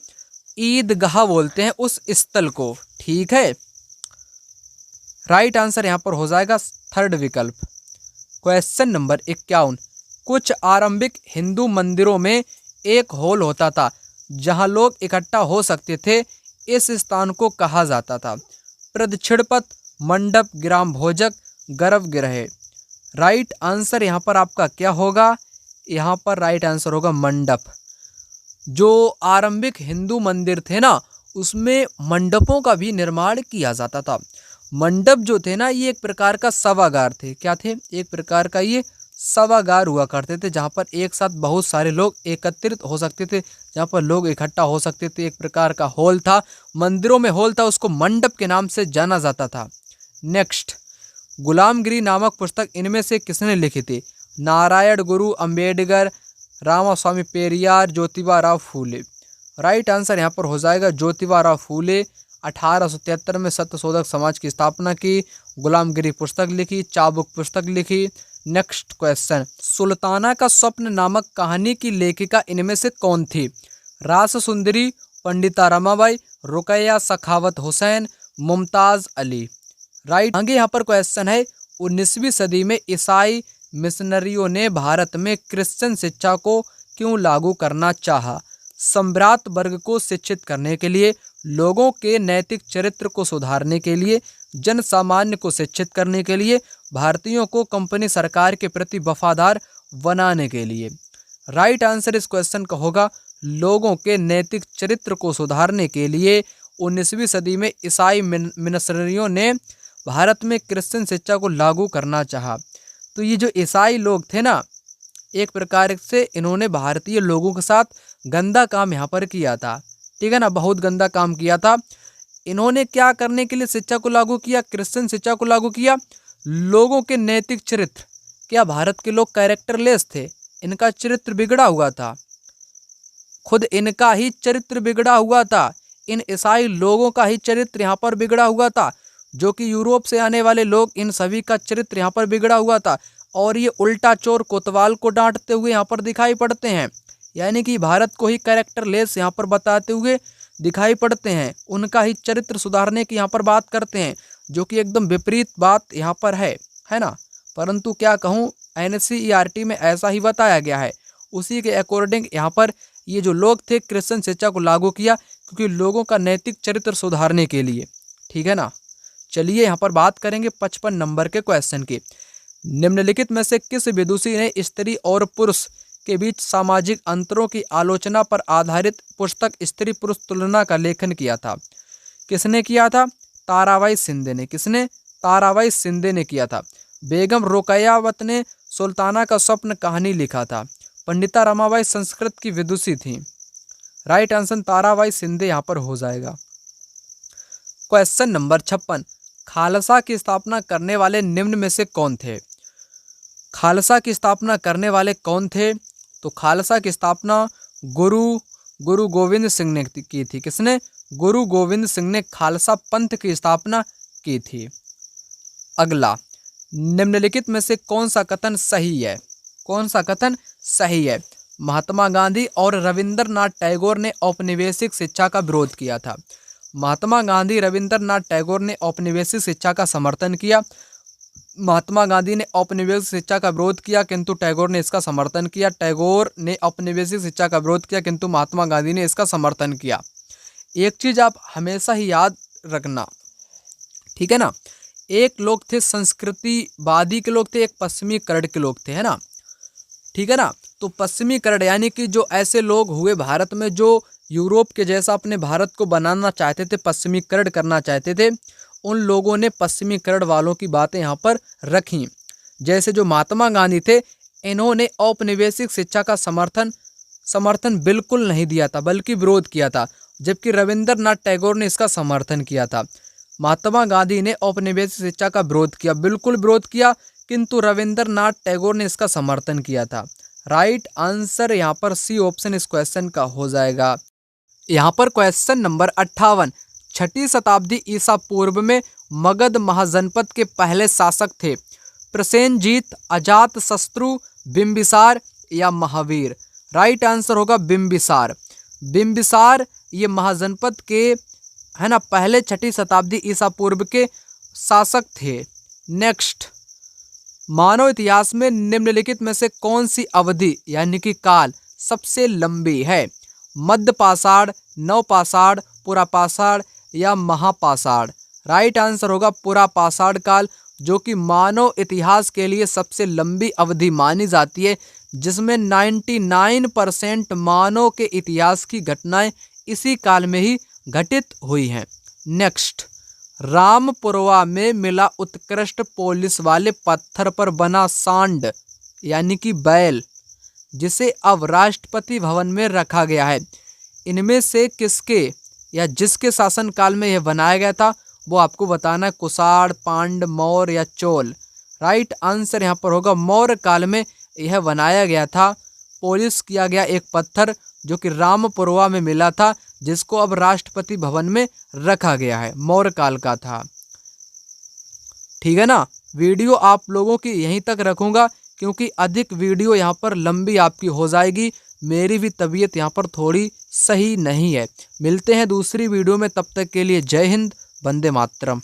ईदगाह बोलते हैं उस स्थल को। ठीक है, राइट आंसर यहाँ पर हो जाएगा 3rd विकल्प। क्वेश्चन नंबर 51, कुछ आरंभिक हिंदू मंदिरों में एक हॉल होता था जहाँ लोग इकट्ठा हो सकते थे। इस स्थान को कहा जाता था प्रदक्षिण पथ, मंडप, ग्राम भोजक, गर्भगृह। राइट आंसर यहाँ पर आपका क्या होगा? यहाँ पर राइट आंसर होगा मंडप। जो आरंभिक हिंदू मंदिर थे ना, उसमें मंडपों का भी निर्माण किया जाता था। मंडप जो थे ना, ये एक प्रकार का सभागार थे। क्या थे? एक प्रकार का ये सभागार हुआ करते थे, जहाँ पर एक साथ बहुत सारे लोग एकत्रित हो सकते थे, जहाँ पर लोग इकट्ठा हो सकते थे। एक प्रकार का हॉल था, मंदिरों में हॉल था, उसको मंडप के नाम से जाना जाता था। नेक्स्ट, गुलामगिरी नामक पुस्तक इनमें से किसने लिखी थी? नारायण गुरु, अंबेडकर, रामास्वामी पेरियार, ज्योतिबा राव फूले। राइट आंसर यहाँ पर हो जाएगा ज्योतिबा राव फूले। 1873 में सत्यशोधक समाज की स्थापना की, गुलामगिरी पुस्तक लिखी, चाबुक पुस्तक लिखी। नेक्स्ट क्वेश्चन, सुल्ताना का स्वप्न नामक कहानी की लेखिका इनमें से कौन थी? रास सुंदरी, पंडिता रमाबाई, रुकैया सखावत हुसैन, मुमताज अली। राइट, आगे यहाँ पर क्वेश्चन है, 19वीं सदी में ईसाई मिशनरियों ने भारत में क्रिश्चियन शिक्षा को क्यों लागू करना चाहा? सम्भ्रात वर्ग को शिक्षित करने के लिए, लोगों के नैतिक चरित्र को सुधारने के लिए, जन सामान्य को शिक्षित करने के लिए, भारतीयों को कंपनी सरकार के प्रति वफादार बनाने के लिए। राइट आंसर इस क्वेश्चन का होगा लोगों के नैतिक चरित्र को सुधारने के लिए 19वीं सदी में ईसाई मिशनरियों ने भारत में क्रिश्चियन शिक्षा को लागू करना चाहा। तो ये जो ईसाई लोग थे ना, एक प्रकार से इन्होंने भारतीय लोगों के साथ गंदा काम यहाँ पर किया था। ठीक है ना, बहुत गंदा काम किया था। इन्होंने क्या करने के लिए शिक्षा को लागू किया? क्रिश्चियन शिक्षा को लागू किया। लोगों के नैतिक चरित्र, क्या भारत के लोग कैरेक्टरलेस थे? इनका चरित्र बिगड़ा हुआ था, खुद इनका ही चरित्र बिगड़ा हुआ था। इन ईसाई लोगों का ही चरित्र यहाँ पर बिगड़ा हुआ था, जो कि यूरोप से आने वाले लोग, इन सभी का चरित्र यहाँ पर बिगड़ा हुआ था। और ये उल्टा चोर कोतवाल को डांटते हुए यहाँ पर दिखाई पड़ते हैं, यानी कि भारत को ही कैरेक्टरलेस यहाँ पर बताते हुए दिखाई पड़ते हैं। उनका ही चरित्र सुधारने की यहाँ पर बात करते हैं, जो कि एकदम विपरीत बात यहाँ पर है ना। परंतु क्या कहूँ, NCERT में ऐसा ही बताया गया है। उसी के अकॉर्डिंग यहाँ पर ये जो लोग थे क्रिश्चियन शिक्षा को लागू किया, क्योंकि लोगों का नैतिक चरित्र सुधारने के लिए। ठीक है ना। चलिए यहाँ पर बात करेंगे 55 नंबर के क्वेश्चन की। निम्नलिखित में से किस विदुषी ने स्त्री और पुरुष के बीच सामाजिक अंतरों की आलोचना पर आधारित पुस्तक स्त्री पुरुष तुलना का लेखन किया था। किसने किया था? ताराबाई शिंदे ने। किसने? ताराबाई शिंदे ने किया था। बेगम रोकैयावत ने सुल्ताना का स्वप्न कहानी लिखा था। पंडिता रमाबाई संस्कृत की विदुषी थी। राइट आंसर ताराबाई शिंदे यहाँ पर हो जाएगा। क्वेश्चन नंबर 56, खालसा की स्थापना करने वाले निम्न में से कौन थे? खालसा की स्थापना करने वाले कौन थे? तो खालसा की स्थापना गुरु गोविंद सिंह ने की थी। किसने? गुरु गोविंद सिंह ने खालसा पंथ की स्थापना की थी। अगला, निम्नलिखित में से कौन सा कथन सही है? कौन सा कथन सही है? महात्मा गांधी और रविंद्रनाथ टैगोर ने औपनिवेशिक शिक्षा का विरोध किया था। महात्मा गांधी रविंद्रनाथ टैगोर ने औपनिवेशिक शिक्षा का समर्थन किया। महात्मा गांधी ने औपनिवेशिक शिक्षा का विरोध किया किंतु टैगोर ने इसका समर्थन किया। टैगोर ने औपनिवेशिक शिक्षा का विरोध किया किंतु महात्मा गांधी ने इसका समर्थन किया। एक चीज आप हमेशा ही याद रखना, ठीक है ना, एक लोग थे संस्कृतिवादी के लोग थे, एक पश्चिमी करण के लोग थे, है ना, ठीक है ना। तो पश्चिमी करण यानी कि जो ऐसे लोग हुए भारत में जो यूरोप के जैसा अपने भारत को बनाना चाहते थे, पश्चिमीकरण करना चाहते थे, उन लोगों ने पश्चिमीकरण वालों की बातें यहाँ पर रखी। जैसे जो महात्मा गांधी थे, इन्होंने औपनिवेशिक शिक्षा का समर्थन बिल्कुल नहीं दिया था बल्कि विरोध किया था, जबकि रविंद्रनाथ टैगोर ने इसका समर्थन किया था। महात्मा गांधी ने औपनिवेशिक शिक्षा का विरोध किया, बिल्कुल विरोध किया, किंतु रविंद्रनाथ टैगोर ने इसका समर्थन किया था। राइट आंसर यहाँ पर सी ऑप्शन इस क्वेश्चन का हो जाएगा। यहाँ पर क्वेश्चन नंबर 58, 6ठी शताब्दी ईसा पूर्व में मगध महाजनपद के पहले शासक थे प्रसेनजीत, अजातशत्रु, बिंबिसार या महावीर? राइट आंसर होगा बिंबिसार। बिंबिसार ये महाजनपद के, है ना, पहले 6ठी शताब्दी ईसा पूर्व के शासक थे। नेक्स्ट, मानव इतिहास में निम्नलिखित में से कौन सी अवधि यानी कि काल सबसे लंबी है? मध्यपाषाण, नवपाषाण, पुरापाषाण या महापाषाण? राइट आंसर होगा पुरापाषाण काल, जो कि मानव इतिहास के लिए सबसे लंबी अवधि मानी जाती है, जिसमें 99% मानव के इतिहास की घटनाएं इसी काल में ही घटित हुई हैं। नेक्स्ट, रामपुरवा में मिला उत्कृष्ट पॉलिश वाले पत्थर पर बना सांड यानी कि बैल, जिसे अब राष्ट्रपति भवन में रखा गया है, इनमें से किसके या जिसके शासनकाल में यह बनाया गया था वो आपको बताना है। कुषाण, पांड्य, मौर्य या चोल? राइट आंसर यहाँ पर होगा मौर्य काल में यह बनाया गया था। पॉलिश किया गया एक पत्थर जो कि रामपुरवा में मिला था, जिसको अब राष्ट्रपति भवन में रखा गया है, मौर्य काल का था। ठीक है ना। वीडियो आप लोगों की यहीं तक रखूंगा क्योंकि अधिक वीडियो यहाँ पर लंबी आपकी हो जाएगी। मेरी भी तबीयत यहाँ पर थोड़ी सही नहीं है। मिलते हैं दूसरी वीडियो में, तब तक के लिए जय हिंद, वंदे मातरम।